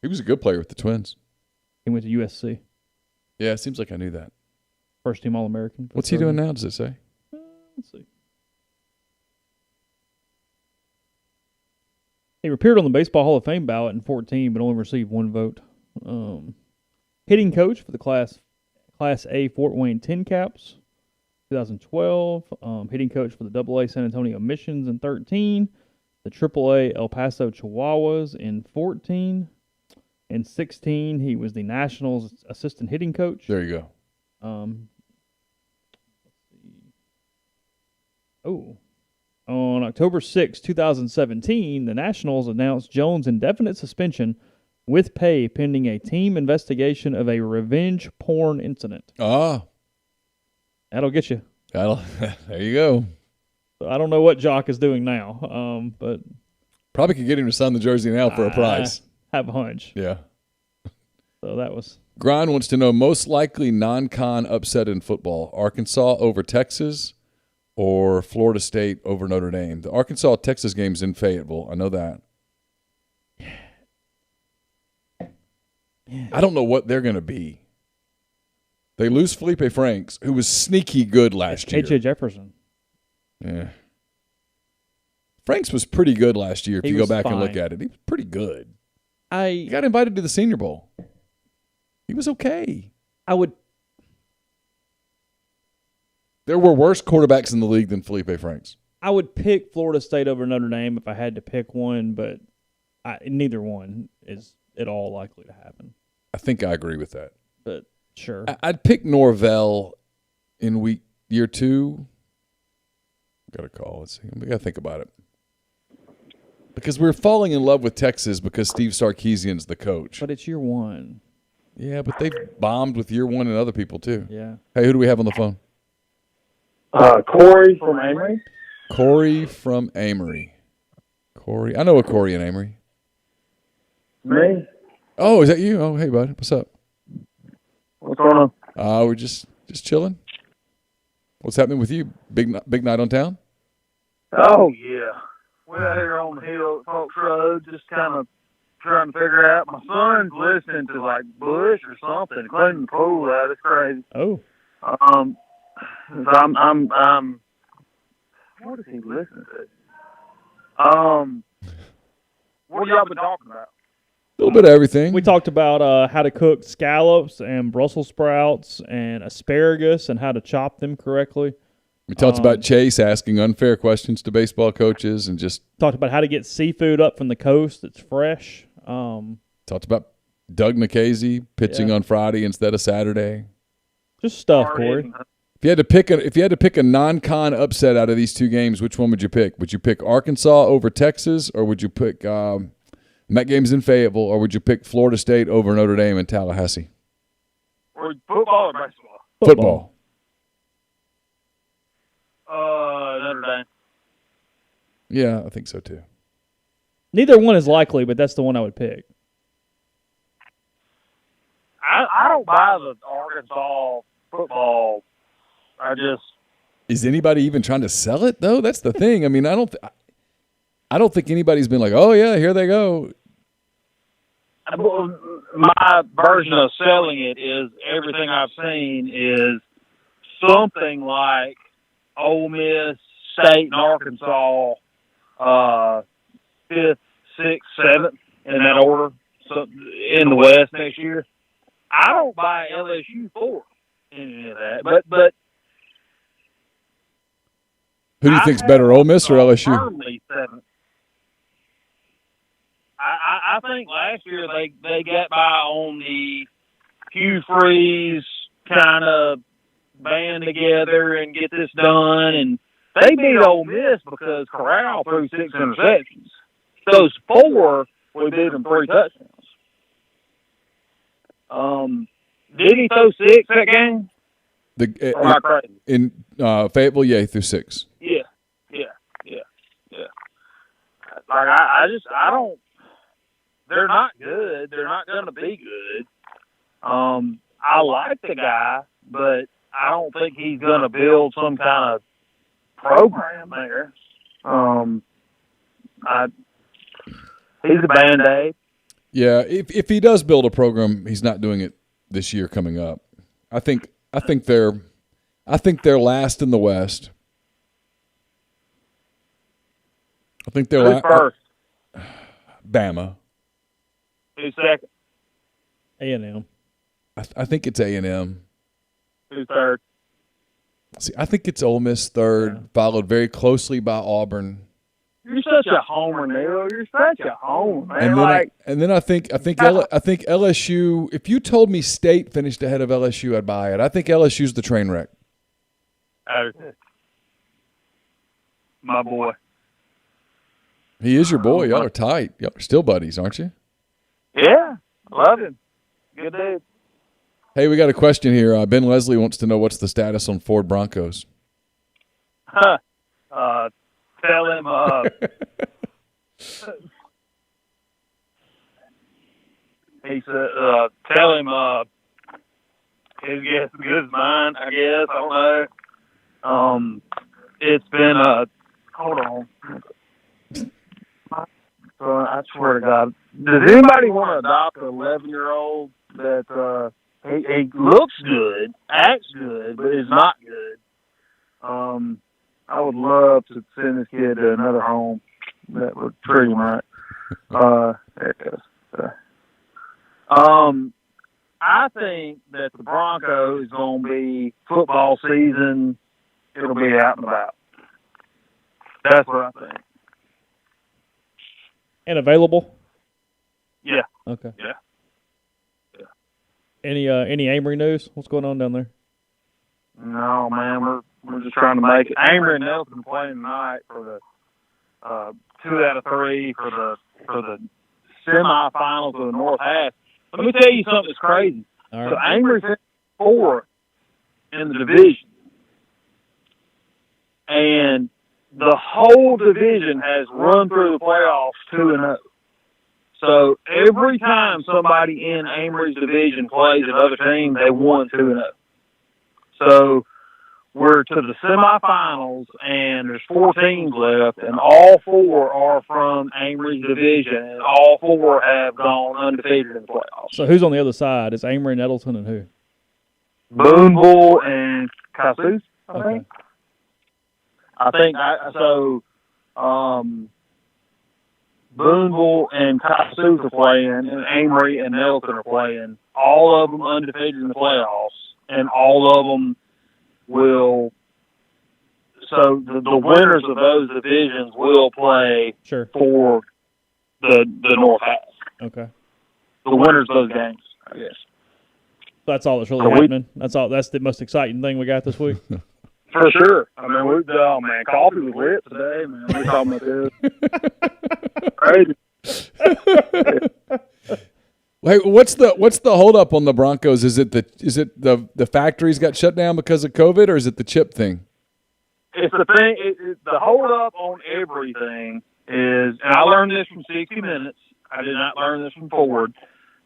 He was a good player with the Twins. He went to USC. Yeah, it seems like I knew that. First team All-American. What's he doing now, does it say? Let's see. He appeared on the Baseball Hall of Fame ballot in 14, but only received one vote. Hitting coach for the Class A Fort Wayne Tin Caps, 2012. Hitting coach for the AA San Antonio Missions in 13. The AAA El Paso Chihuahuas in 14. In 16, he was the Nationals assistant hitting coach. There you go. On October 6, 2017, the Nationals announced Jones' indefinite suspension with pay pending a team investigation of a revenge porn incident. Ah. That'll get you. There you go. I don't know what Jock is doing now, but probably could get him to sign the jersey now for a price. I have a hunch. Yeah. So that was. Grind wants to know most likely non-con upset in football: Arkansas over Texas or Florida State over Notre Dame. The Arkansas-Texas game's in Fayetteville. I know that. I don't know what they're going to be. They lose Felipe Franks, who was sneaky good last year. H.J. Jefferson. Yeah. Franks was pretty good last year if you go back and look fine. at it. He was pretty good. He I got invited to the Senior Bowl. He was okay. would There were worse quarterbacks in the league than Felipe Franks. pick Florida State over Notre Dame if I had to pick one, but neither one is at all likely to happen. I think I agree with that. But sure. I'd pick Norvell in year 2. Got a call. Let's see. We got to think about it. Because we're falling in love with Texas because Steve Sarkisian's the coach. But it's year 1. Yeah, but they've bombed with year 1 and other people too. Yeah. Hey, who do we have on the phone? Corey from Amory. Corey from Amory. Corey. I know a Corey in Amory. Me? Oh, is that you? Oh, hey, bud. What's up? What's going on? We're just chilling. What's happening with you? Big night on town? Oh, yeah. We're out here on the hill at Folks Road, just kind of trying to figure out. My son's listening to, like, Bush or something, cleaning the pool out. It's crazy. Oh. So I'm what is he listening to? What have y'all been talking about? A little bit of everything. We talked about how to cook scallops and Brussels sprouts and asparagus and how to chop them correctly. We talked about Chase asking unfair questions to baseball coaches and just talked about how to get seafood up from the coast that's fresh. Talked about Doug Nikhazy pitching on Friday instead of Saturday. Just stuff, Corey. If you had to pick a non-con upset out of these two games, which one would you pick? Would you pick Arkansas over Texas, or would you pick Met games in Fayetteville, or would you pick Florida State over Notre Dame in Tallahassee? Or football or basketball? Football. Notre Dame. Yeah, I think so too. Neither one is likely, but that's the one I would pick. I don't buy the Arkansas football. Is anybody even trying to sell it though? That's the thing. I mean, I don't think anybody's been like, oh yeah, here they go. My version of selling it is everything I've seen is something like Ole Miss, State, and Arkansas, 5th, 6th, 7th in that order. So in the West next year, I don't buy LSU 4th in any of that, but Who do you think's better, Ole Miss or LSU? Firmly 7. I think last year they got by on the Hugh Freeze kind of band together and get this done, and they beat Ole Miss because Corral threw 6 interceptions. Those 4, we beat them 3 touchdowns. Did he throw 6 that game? In Fayetteville, yeah, he threw 6. Yeah. Like I don't. They're not good. They're not going to be good. I like the guy, but I don't think he's going to build some kind of program there. He's a Band-Aid. Yeah, if he does build a program, he's not doing it this year coming up. I think they're last in the West. I think they're Who's first? Bama. Who's second? A&M. I think it's A&M. Who's third? See, I think it's Ole Miss third, followed very closely by Auburn. You're such a homer, Neal. You're such a homer, man. And then I think LSU. If you told me State finished ahead of LSU, I'd buy it. I think LSU's the train wreck. My boy. He is your boy. Y'all are tight. Y'all are still buddies, aren't you? Yeah, love him. Good dude. Hey, we got a question here. Ben Leslie wants to know what's the status on Ford Broncos. Tell him. He said, tell him his guess is good as mine, I guess. I don't know. It's been hold on. I swear to God, does anybody want to adopt an 11-year-old that he looks good, acts good, but is not good? I would love to send this kid to another home that would treat him right. There it goes. I think that the Broncos is going to be football season. It'll be out and about. That's what I think. And available? Yeah. Okay. Yeah. Any Amory news? What's going on down there? No, man, we're just trying to make it. Amory and Nelson playing tonight for the 2 out of 3 for the semifinals of the North Half. Let me tell you something that's crazy. All right. So Amory's 4 in the division, and the whole division has run through the playoffs 2-0. So every time somebody in Amory's division plays another team, they won 2-0. So we're to the semifinals, and there's 4 teams left, and all 4 are from Amory's division, and all 4 have gone undefeated in the playoffs. So who's on the other side? It's Amory, Nettleton, and who? Boonville and Cassus, I Okay. think. Boonville and Cassus are playing, and Amory and Nelson are playing. All of them undefeated in the playoffs, and all of them will. So the winners of those divisions will play for the North Half. Okay. The winners of those games, I guess. That's all that's really happening. That's the most exciting thing we got this week. For sure. I mean, coffee was lit today, man. We're talking about this. Crazy. Hey, what's the holdup on the Broncos? Is it the factories got shut down because of COVID, or is it the chip thing? It's the thing. The holdup on everything is, and I learned this from 60 Minutes. I did not learn this from Ford.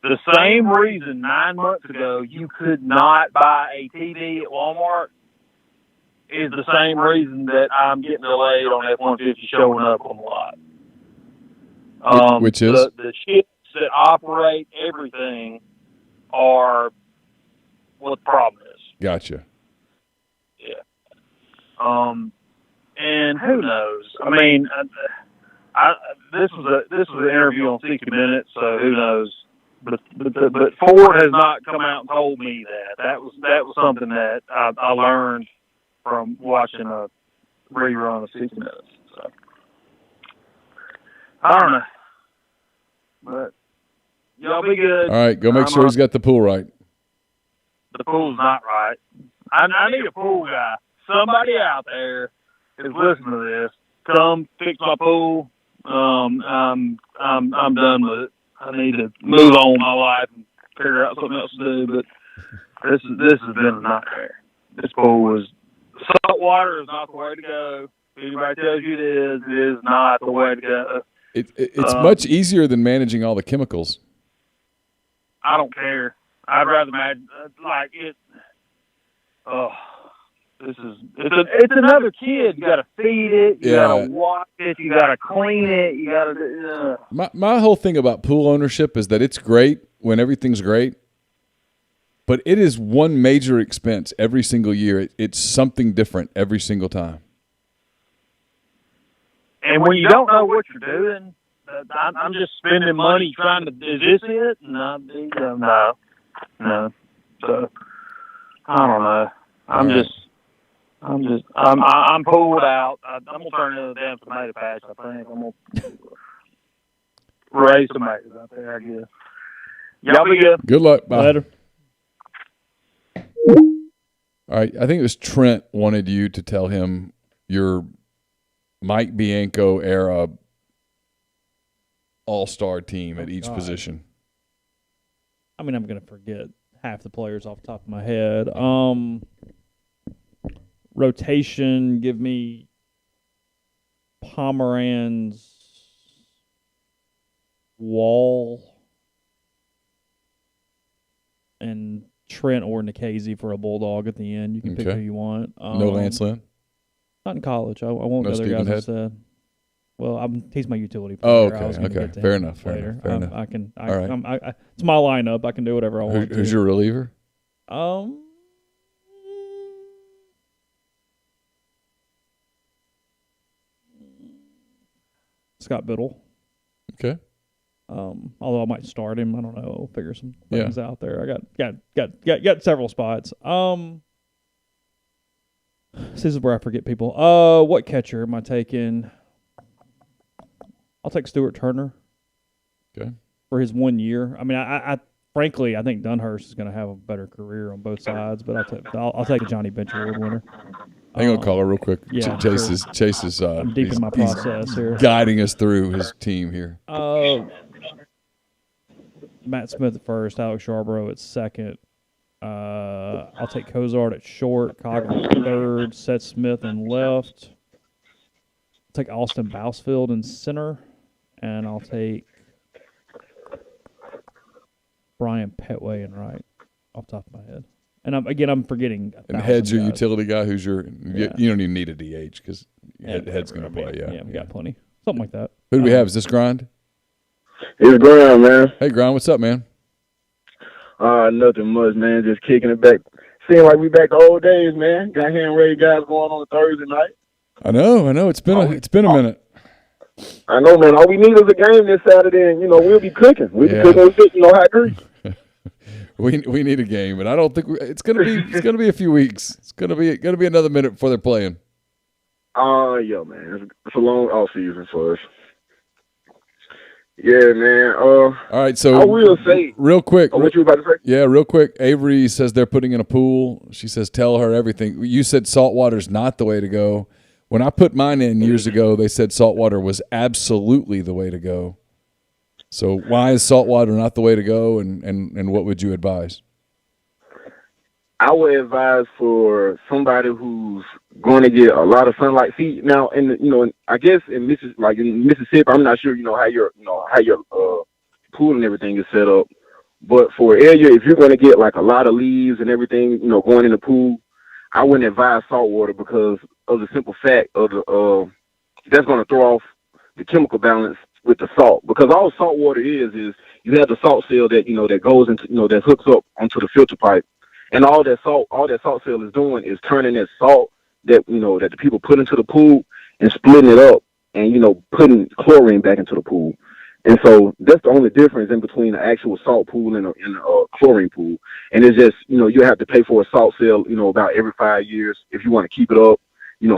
The same reason 9 months ago you could not buy a TV at Walmart is the same reason that I'm getting delayed on F-150 showing up on the lot. Which is? The chips that operate everything are what the problem is. Gotcha. Yeah. And who knows? I mean, this was an interview on 60 Minutes, so who knows? But Ford has not come out and told me that. That was something that I learned from watching a rerun of 60 minutes. So I don't know, but y'all be good. All right, go make sure he's got the pool right. The pool's not right. I need a pool guy. Somebody out there is listening to this. Come fix my pool. I'm done with it. I need to move on with my life and figure out something else to do. But this has been a nightmare. This pool salt water is not the way to go. If anybody tells you it is not the way to go. It's much easier than managing all the chemicals. I don't care. I'd rather imagine like it. Oh, it's another kid. You got to feed it. You got to wash it. You got to clean it. You got to. My whole thing about pool ownership is that it's great when everything's great, but it is one major expense every single year. It's something different every single time. And when you don't know what you're doing, I'm just spending money trying to. Is this it? No. So I don't know. I'm pulled out. I'm gonna turn into a damn tomato patch. I think I'm gonna raise tomatoes out there. I guess. Y'all be good. Good luck. Bye. Later. All right. I think it was Trent wanted you to tell him your Mike Bianco era all-star team at each position. I mean, I'm going to forget half the players off the top of my head. Rotation, give me Pomeranz, Wall, and Trent or Nikhazy for a Bulldog at the end. You can pick who you want. No Lance Lynn? Not in college. I won't No go there, Stephen guys. Head? Instead. Well, he's my utility player. Oh, okay. Get to Fair him enough. later. Fair enough. All right. Right. It's my lineup. I can do whatever I want. Who's your reliever? Scott Biddle. Okay. Although I might start him. I don't know. I'll figure some things out there. I got several spots. This is where I forget people. What catcher am I taking? I'll take Stuart Turner. Okay. For his 1 year. I mean, I frankly, I think Dunhurst is going to have a better career on both sides, but I'll take a Johnny Bench Award winner. Hang on, caller, real quick. Yeah, Chase is I'm deep in my process here. Guiding us through his team here. Matt Smith at first, Alex Yarbrough at second. I'll take Cozart at short, Coghlan at third, Seth Smith in left. I'll take Austin Bousfield in center, and I'll take Brian Petway in right, off the top of my head. And I'm forgetting. And Head's your utility guy. Who's your? You don't even need a DH because Head's going to play. Yeah, we got plenty. Something like that. Who do we have? Is this Grind? It's Grind, man. Hey, Grind, what's up, man? Nothing much, man. Just kicking it back. Seems like we back to old days, man. Got hand raised guys going on Thursday night. I know. It's been a minute. I know, man. All we need is a game this Saturday, and we'll be cooking. We'll be cooking with hot grease. We need a game, but I don't think it's gonna be a few weeks. It's gonna be another minute before they're playing. Yeah, man. It's a long off season for us. Yeah, man. All right, so I will say real quick. What you were about to say? Yeah, real quick. Avery says they're putting in a pool. She says tell her everything. You said saltwater's not the way to go. When I put mine in years ago, they said saltwater was absolutely the way to go. So why is saltwater not the way to go, and what would you advise? I would advise for somebody who's going to get a lot of sunlight. See now, and I guess in Mississippi, I'm not sure how your pool and everything is set up. But for area, if you're going to get like a lot of leaves and everything, going in the pool, I wouldn't advise saltwater because of the simple fact of that's going to throw off the chemical balance with the salt, because all salt water is you have the salt cell that that goes into that hooks up onto the filter pipe, and all that salt cell is doing is turning that salt that that the people put into the pool and splitting it up and putting chlorine back into the pool. And so that's the only difference in between an actual salt pool and a chlorine pool. And it's just you have to pay for a salt cell about every 5 years if you want to keep it up.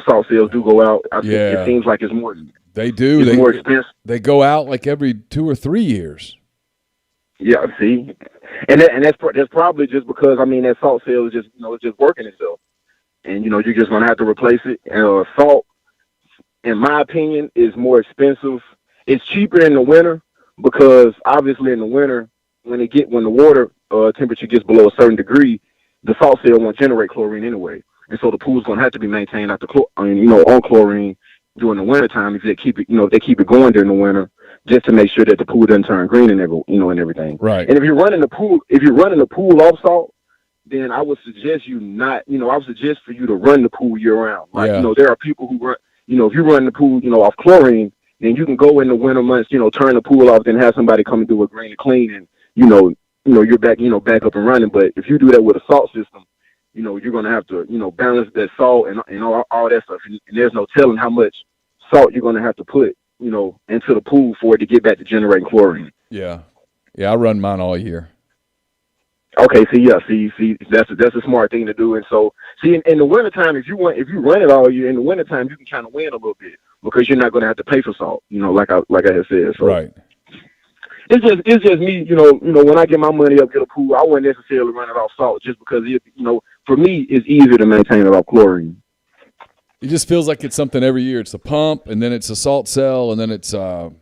salt sales do go out. I think Yeah. it seems like it's more. They do. It's more expensive. They go out like every 2 or 3 years. Yeah, see, and that's probably just because that salt sale is just it's just working itself, and you're just gonna have to replace it. And salt, in my opinion, is more expensive. It's cheaper in the winter because obviously in the winter when the water temperature gets below a certain degree, the salt cell won't generate chlorine anyway, and so the pool's gonna have to be maintained on chlorine during the winter time if they keep it going during the winter, just to make sure that the pool doesn't turn green and everything. Right. And if you're running the pool off salt, then I would suggest for you to run the pool year round. There are people who run, if you run the pool, off chlorine, then you can go in the winter months, turn the pool off, then have somebody come and do a green and clean, and you're back up and running. But if you do that with a salt system, you're gonna have to, balance that salt and all that stuff, and there's no telling how much salt you're gonna have to put, into the pool for it to get back to generating chlorine. Yeah, I run mine all year. Okay, see, that's a smart thing to do. And so, in the wintertime, if you run it all year, in the wintertime, you can kind of win a little bit because you're not going to have to pay for salt, like I had said. So right. It's just me, when I get my money up, get a pool, I wouldn't necessarily run it off salt just because, for me, it's easier to maintain it off chlorine. It just feels like it's something every year. It's a pump, and then it's a salt cell, and then it's oh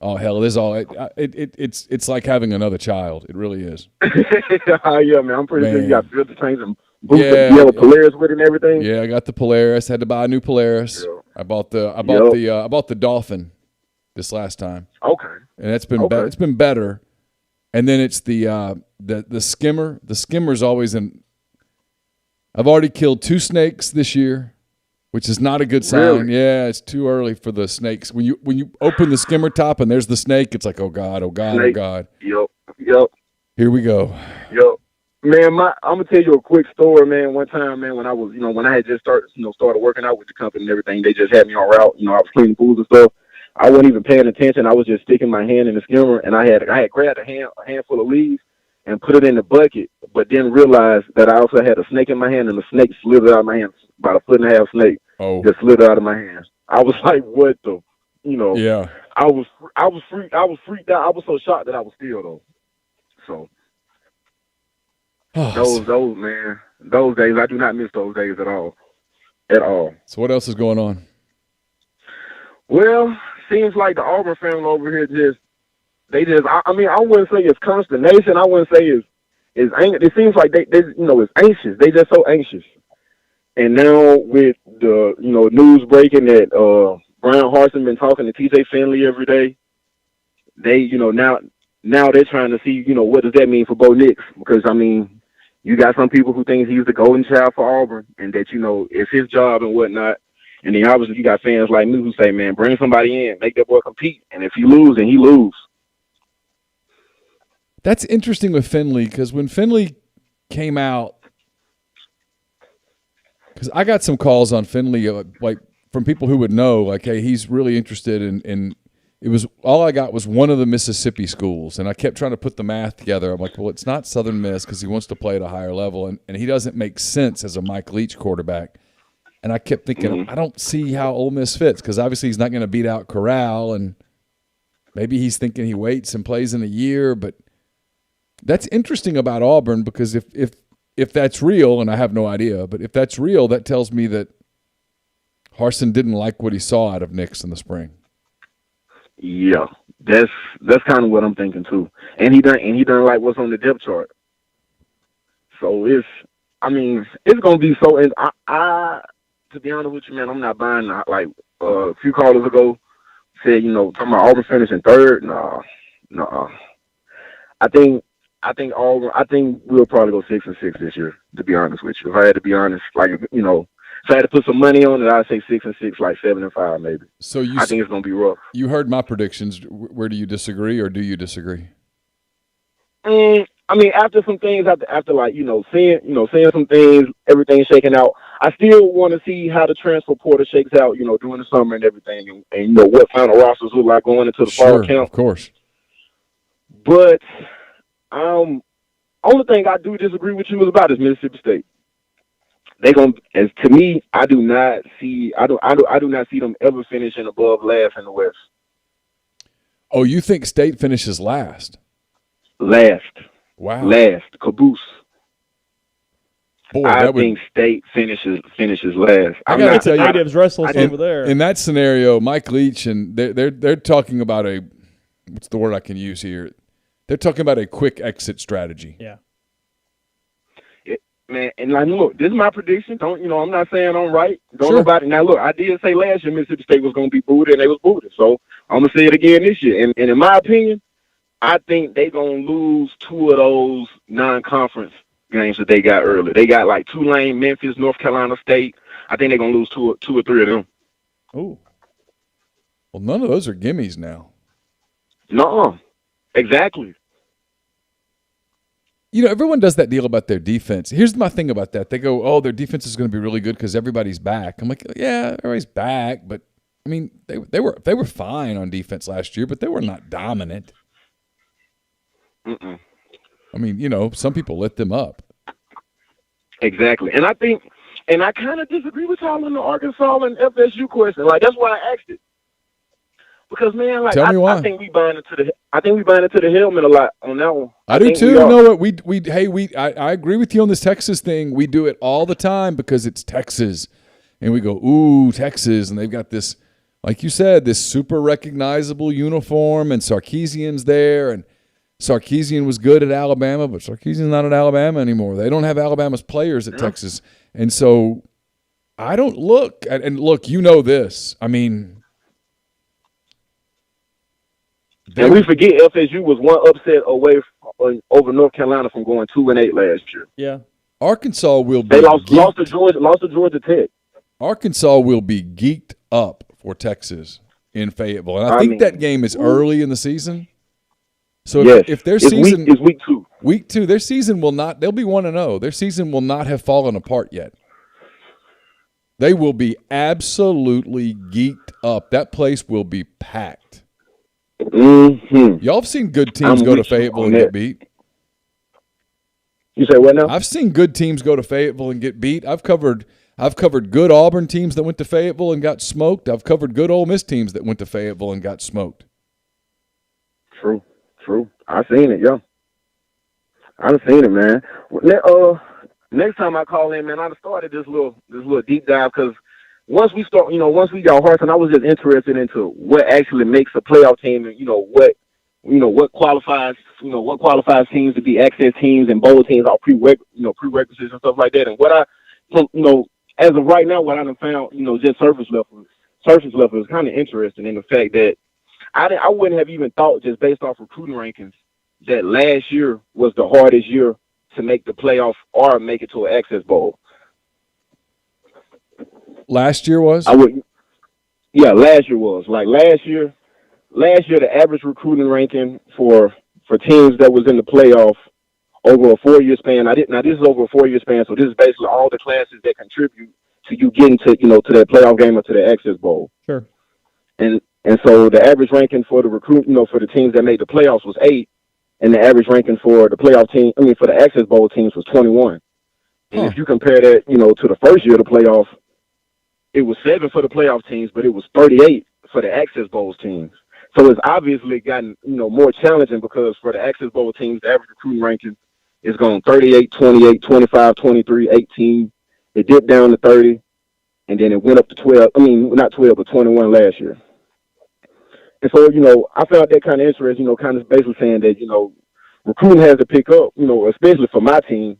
hell, it is all. It's like having another child. It really is. Yeah, man. I'm pretty sure you got filter tanks and Polaris with it and everything. Yeah, I got the Polaris. Had to buy a new Polaris. Yeah. I bought the Dolphin this last time. Okay. And it's been it's been better. And then it's the skimmer. The skimmer's always in. I've already killed 2 snakes this year, which is not a good sign. Really? Yeah, it's too early for the snakes. When you open the skimmer top and there's the snake, it's like, oh God, oh God, snake. Oh God. Yep. Here we go. Yep. Man, I'm gonna tell you a quick story, man. One time, man, when I was, when I had just started working out with the company and everything, they just had me on route. I was cleaning pools and stuff. I wasn't even paying attention. I was just sticking my hand in the skimmer, and I had grabbed a handful of leaves and put it in the bucket, but then realized that I also had a snake in my hand, and the snake slithered out of my hand, about 1.5 foot snake. Oh. Just slithered out of my hand. I was like, what the, Yeah. I was freaked out. I was so shocked that I was still though. So those days, I do not miss those days at all. So what else is going on? Well, seems like the Auburn family over here I wouldn't say it's consternation. I wouldn't say it's anger. It seems like they it's anxious. They just so anxious. And now with the news breaking that Brian Harsin been talking to TJ Finley every day, they now they're trying to see what does that mean for Bo Nix, because you got some people who think he's the golden child for Auburn and that it's his job and whatnot. And then obviously you got fans like me who say, man, bring somebody in, make that boy compete, and if he lose, then he lose. That's interesting with Finley, because when Finley came out, because I got some calls on Finley, like from people who would know, like, hey, he's really interested in it was all I got was one of the Mississippi schools, and I kept trying to put the math together. I'm like, well, it's not Southern Miss because he wants to play at a higher level, and he doesn't make sense as a Mike Leach quarterback. And I kept thinking, I don't see how Ole Miss fits, because obviously he's not going to beat out Corral, and maybe he's thinking he waits and plays in a year. But that's interesting about Auburn, because if that's real, and I have no idea, but if that's real, that tells me that Harsin didn't like what he saw out of Nix in the spring. Yeah, that's kind of what I'm thinking too. And he doesn't like what's on the depth chart. So it's gonna be so. And I to be honest with you, man, I'm not buying like a few callers ago said, talking about Auburn finishing third. No. I think Auburn. I think we'll probably go 6-6 this year. To be honest with you, if I had to be honest, like if I had to put some money on it, I'd say 6-6, like 7-5 maybe. So I think it's gonna be rough. You heard my predictions. Where do you disagree, or do you disagree? After some things, after like seeing some things, everything shaking out, I still want to see how the transfer portal shakes out, during the summer and everything, and what final rosters look like going into the fall camp. Of course. But only thing I do disagree with you is about is Mississippi State. they gonna, as to me, I do not see them ever finishing above last in the West. Oh, you think State finishes last? Last. Wow. Last. Caboose. Boy, I think State finishes last. I gotta tell you, natives restless over there. In that scenario, Mike Leach and they're talking about what's the word I can use here? They're talking about a quick exit strategy. Yeah. Man, and like, look, this is my prediction. I'm not saying I'm right. Don't Sure. nobody. Now, look, I did say last year Mississippi State was going to be booted, and they was booted. So I'm going to say it again this year. And in my opinion, I think they're going to lose 2 of those non-conference games that they got early. They got like Tulane, Memphis, North Carolina State. I think they're going to lose two or three of them. Ooh. Well, none of those are gimmies now. No, exactly. Everyone does that deal about their defense. Here's my thing about that. They go, oh, their defense is going to be really good because everybody's back. I'm like, yeah, everybody's back. But, I mean, they were fine on defense last year, but they were not dominant. Mm-mm. I mean, some people lit them up. Exactly. And I kind of disagree with y'all on the Arkansas and FSU question. Like, that's why I asked it. Because, man, like, Tell me why. I think we buying into the helmet a lot on that one. I do too. You know what? I agree with you on this Texas thing. We do it all the time because it's Texas. And we go, ooh, Texas. And they've got this, like you said, this super recognizable uniform, and Sarkisian's there. And Sarkisian was good at Alabama, but Sarkisian's not at Alabama anymore. They don't have Alabama's players at Texas. And so I don't look, and look, you know this. I mean, and we forget FSU was one upset away over North Carolina from going 2-8 last year. Yeah. Arkansas will be. They lost to Georgia Tech. Arkansas will be geeked up for Texas in Fayetteville, and I think that game is early in the season. So if their season is week 2, their season will not. They'll be 1-0. Their season will not have fallen apart yet. They will be absolutely geeked up. That place will be packed. Mm-hmm. Y'all have seen good teams go to Fayetteville and get beat. You say what now? I've seen good teams go to Fayetteville and get beat. I've covered good Auburn teams that went to Fayetteville and got smoked. I've covered good Ole Miss teams that went to Fayetteville and got smoked. True. I seen it, yo. I've seen it, man. Next time I call in, man, I've started this little deep dive because once we got Harson, I was just interested into what actually makes a playoff team, and what qualifies teams to be access teams and bowl teams, all prerequisites and stuff like that. And what as of right now, what I done found, just surface level is kind of interesting in the fact that I wouldn't have even thought, just based off recruiting rankings, that last year was the hardest year to make the playoff or make it to an access bowl. Last year was? Last year was. Like last year, the average recruiting ranking for teams that was in the playoff over a 4-year span. Now this is over a 4-year span, so this is basically all the classes that contribute to you getting to that playoff game or to the access bowl. Sure. And so the average ranking for the for the teams that made the playoffs was 8, and the average ranking for the for the access bowl teams was 21. And if you compare that, to the first year of the playoff, it was 7 for the playoff teams, but it was 38 for the access bowl teams. So it's obviously gotten, more challenging because for the access bowl teams, the average recruiting ranking is going 38, 28, 25, 23, 18. It dipped down to 30, and then it went up to 12. I mean, not 12, but 21 last year. And so, I found that kind of interesting, kind of basically saying that, recruiting has to pick up, especially for my team.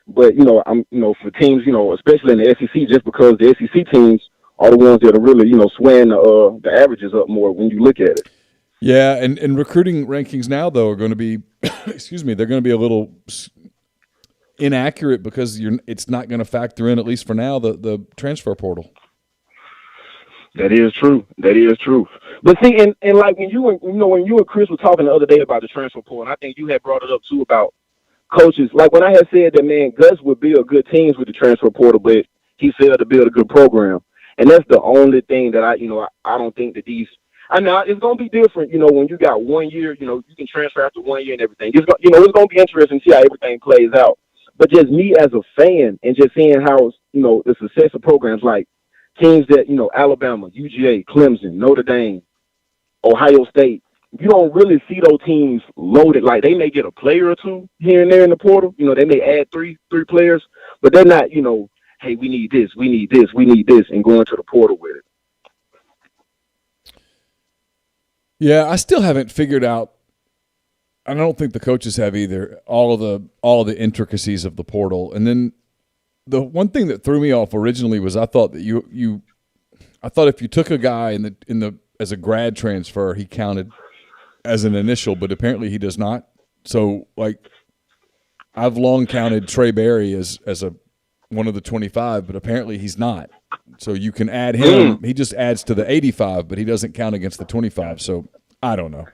But, I'm, for teams, especially in the SEC, just because the SEC teams are the ones that are really, swaying the averages up more when you look at it. Yeah, and recruiting rankings now, though, are going to be, they're going to be a little inaccurate because it's not going to factor in, at least for now, the transfer portal. That is true. But see, and like when you and Chris were talking the other day about the transfer portal, and I think you had brought it up too about coaches. Like when I had said that, man, Gus would build good teams with the transfer portal, but he failed to build a good program. And that's the only thing that I don't think that these. I know it's gonna be different, when you got 1 year, you can transfer after 1 year and everything. It's gonna be interesting to see how everything plays out. But just me as a fan and just seeing how the success of programs like teams that, Alabama, UGA, Clemson, Notre Dame, Ohio State, you don't really see those teams loaded. Like, they may get a player or two here and there in the portal. They may add three players, but they're not, hey, we need this, and go into the portal with it. Yeah, I still haven't figured out. I don't think the coaches have either. All of the intricacies of the portal, and then the one thing that threw me off originally was I thought that I thought if you took a guy as a grad transfer, he counted as an initial, but apparently he does not. So, like, I've long counted Trey Berry as one of the 25, but apparently he's not. So you can add him. He just adds to the 85, but he doesn't count against the 25. So I don't know.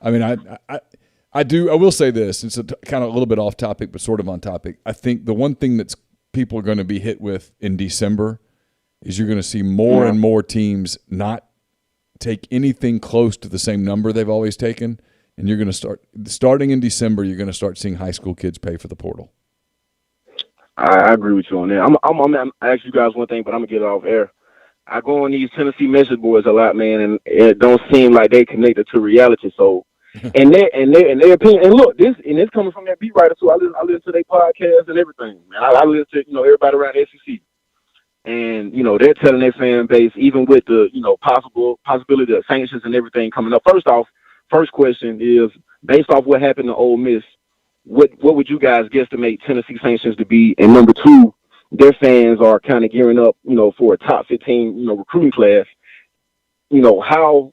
I mean, I will say this. It's kind of a little bit off topic, but sort of on topic. I think the one thing that's people are going to be hit with in December is you're going to see more and more teams not take anything close to the same number they've always taken, and you're going to starting in December, you're going to start seeing high school kids pay for the portal. I agree with you on that. I'm ask you guys one thing, but I'm gonna get it off air. I go on these Tennessee message boards a lot, man, and it don't seem like they connected to reality. So, and their opinion, and look, this coming from that beat writer too. I listen to their podcasts and everything, man. I listen to everybody around the SEC, and they're telling their fan base, even with the possibility of sanctions and everything coming up. First question is based off what happened to Ole Miss. What would you guys guesstimate Tennessee sanctions to be? And number two, their fans are kind of gearing up, for a top 15, recruiting class. How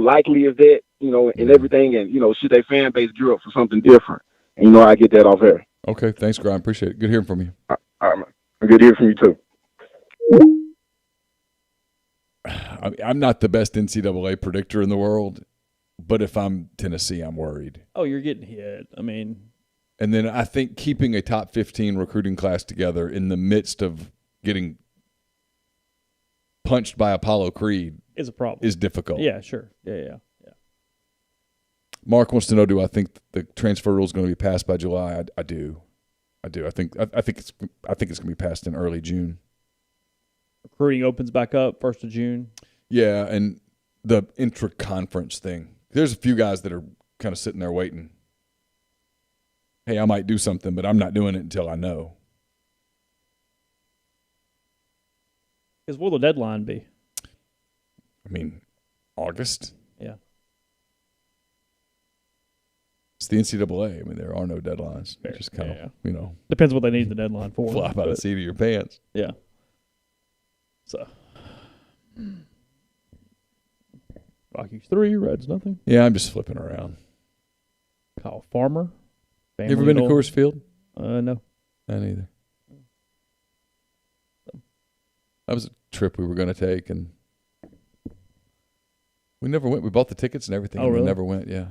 likely is that, and everything, and should their fan base gear up for something different? And I get that off air. Okay, thanks, Grind. Appreciate it. Good hearing from you. All right, man. Good hearing from you too. I'm not the best NCAA predictor in the world. But if I'm Tennessee, I'm worried. Oh, you're getting hit. I mean. And then I think keeping a top 15 recruiting class together in the midst of getting punched by Apollo Creed is a problem. Is difficult. Yeah, sure. Yeah. Mark wants to know, do I think the transfer rule is going to be passed by July? I do. I think it's going to be passed in early June. Recruiting opens back up 1st of June. Yeah, and the intra-conference thing. There's a few guys that are kind of sitting there waiting. Hey, I might do something, but I'm not doing it until I know. Because what will the deadline be? I mean, August. Yeah. It's the NCAA. I mean, there are no deadlines. Fair. Just kind of, Depends what they need the deadline for. Fly by the seat of your pants. Yeah. So. Rockies 3, Reds nothing. Yeah, I'm just flipping around. Kyle Farmer. You ever been to Coors Field? No. Not either. That was a trip we were going to take, and we never went. We bought the tickets and everything, and really? We never went, yeah.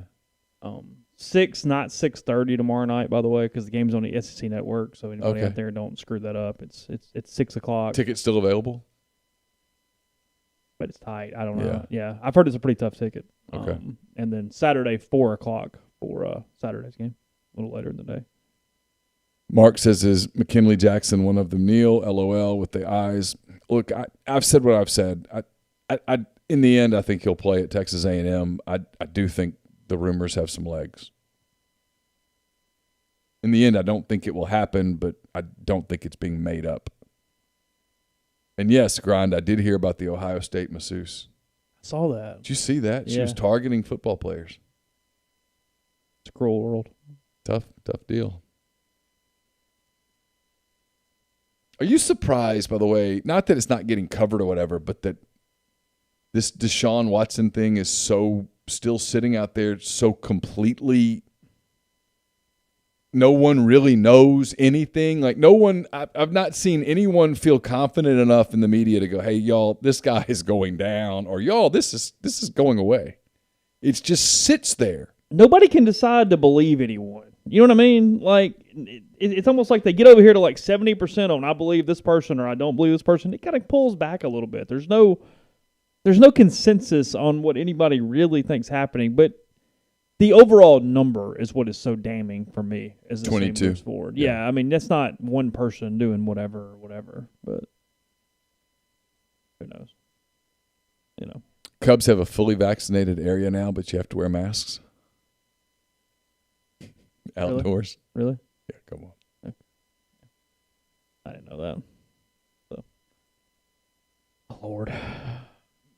6, not 6:30 tomorrow night, by the way, because the game's on the SEC Network, so anybody out there, don't screw that up. It's 6 o'clock. Tickets still available? But it's tight. I don't know. Yeah. I've heard it's a pretty tough ticket. Okay. And then Saturday, 4 o'clock for Saturday's game, a little later in the day. Mark says, is McKinley Jackson one of them? Neal, LOL, with the eyes. Look, I've said what I've said. I in the end, I think he'll play at Texas A&M. I do think the rumors have some legs. In the end, I don't think it will happen, but I don't think it's being made up. And yes, Grind, I did hear about the Ohio State masseuse. I saw that. Did you see that? She was targeting football players. It's a cruel world. Tough deal. Are you surprised, by the way, not that it's not getting covered or whatever, but that this Deshaun Watson thing is so still sitting out there so completely no one really knows anything? Like no one, I've not seen anyone feel confident enough in the media to go, hey, y'all, this guy is going down, or y'all, this is going away. It just sits there. Nobody can decide to believe anyone. You know what I mean? Like, it's almost like they get over here to like 70% on I believe this person or I don't believe this person. It kind of pulls back a little bit. There's no consensus on what anybody really thinks happening. But the overall number is what is so damning for me as the 22 team moves forward. Yeah. Yeah, I mean that's not one person doing whatever, but who knows? You know, Cubs have a fully vaccinated area now, but you have to wear masks outdoors. Really? Yeah, come on. I didn't know that. So, oh, Lord.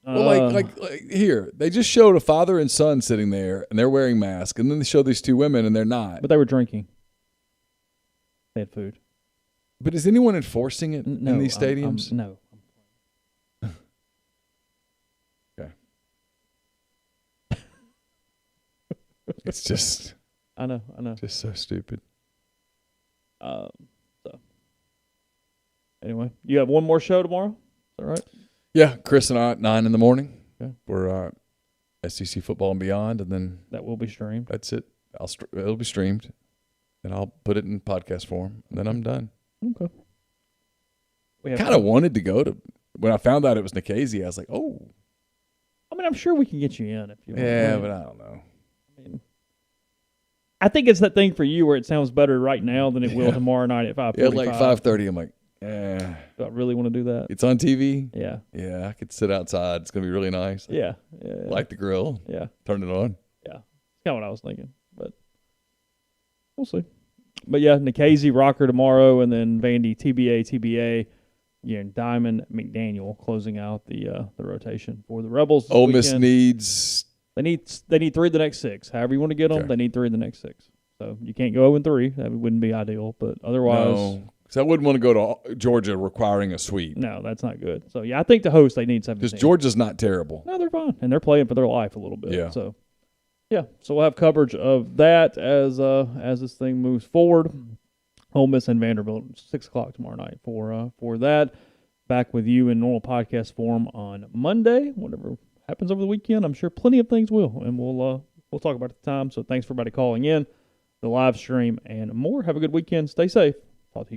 Well, like here, they just showed a father and son sitting there, and they're wearing masks, and then they show these two women, and they're not. But they were drinking. They had food. But is anyone enforcing it in these stadiums? No. Okay. It's just. I know. Just so stupid. So, anyway, you have one more show tomorrow? Is that right? Yeah, Chris and I at 9 in the morning. Okay. We're SEC football and beyond, and then That will be streamed. that's it. It'll be streamed, and I'll put it in podcast form, and then I'm done. Okay. We Kind of wanted to go to when I found out it was Nikhazy. I was like, oh, I mean, I'm sure we can get you in if you want. yeah, but I don't know. I mean, I think it's that thing for you where it sounds better right now than it will tomorrow night at 5:45. Yeah, like 5:30. I'm like, Do I really want to do that? it's on TV. Yeah. Yeah, I could sit outside. It's gonna be really nice. Yeah. Light the grill. Yeah. Turn it on. Yeah. It's kind of what I was thinking, but we'll see. But yeah, Nikhazy Rocker tomorrow, and then Vandy TBA. Yeah, and Diamond McDaniel closing out the rotation for the Rebels. This Ole Miss weekend. needs. They need 3 of the next 6. However you want to get them, Okay. they need 3 of the next 6. So you can't go 0-3. That wouldn't be ideal, but otherwise, No, because I wouldn't want to go to Georgia requiring a sweep. no, that's not good. So yeah, I think to host they need 17. Because Georgia's not terrible. No, they're fine, and they're playing for their life a little bit. Yeah. So yeah, so we'll have coverage of that as this thing moves forward. Ole Miss and Vanderbilt 6:00 tomorrow night for that. Back with you in normal podcast form on Monday. Whatever happens over the weekend, I'm sure plenty of things will, and we'll talk about it at the time. So thanks for everybody calling in, the live stream, and more. Have a good weekend. Stay safe. Talk to you again.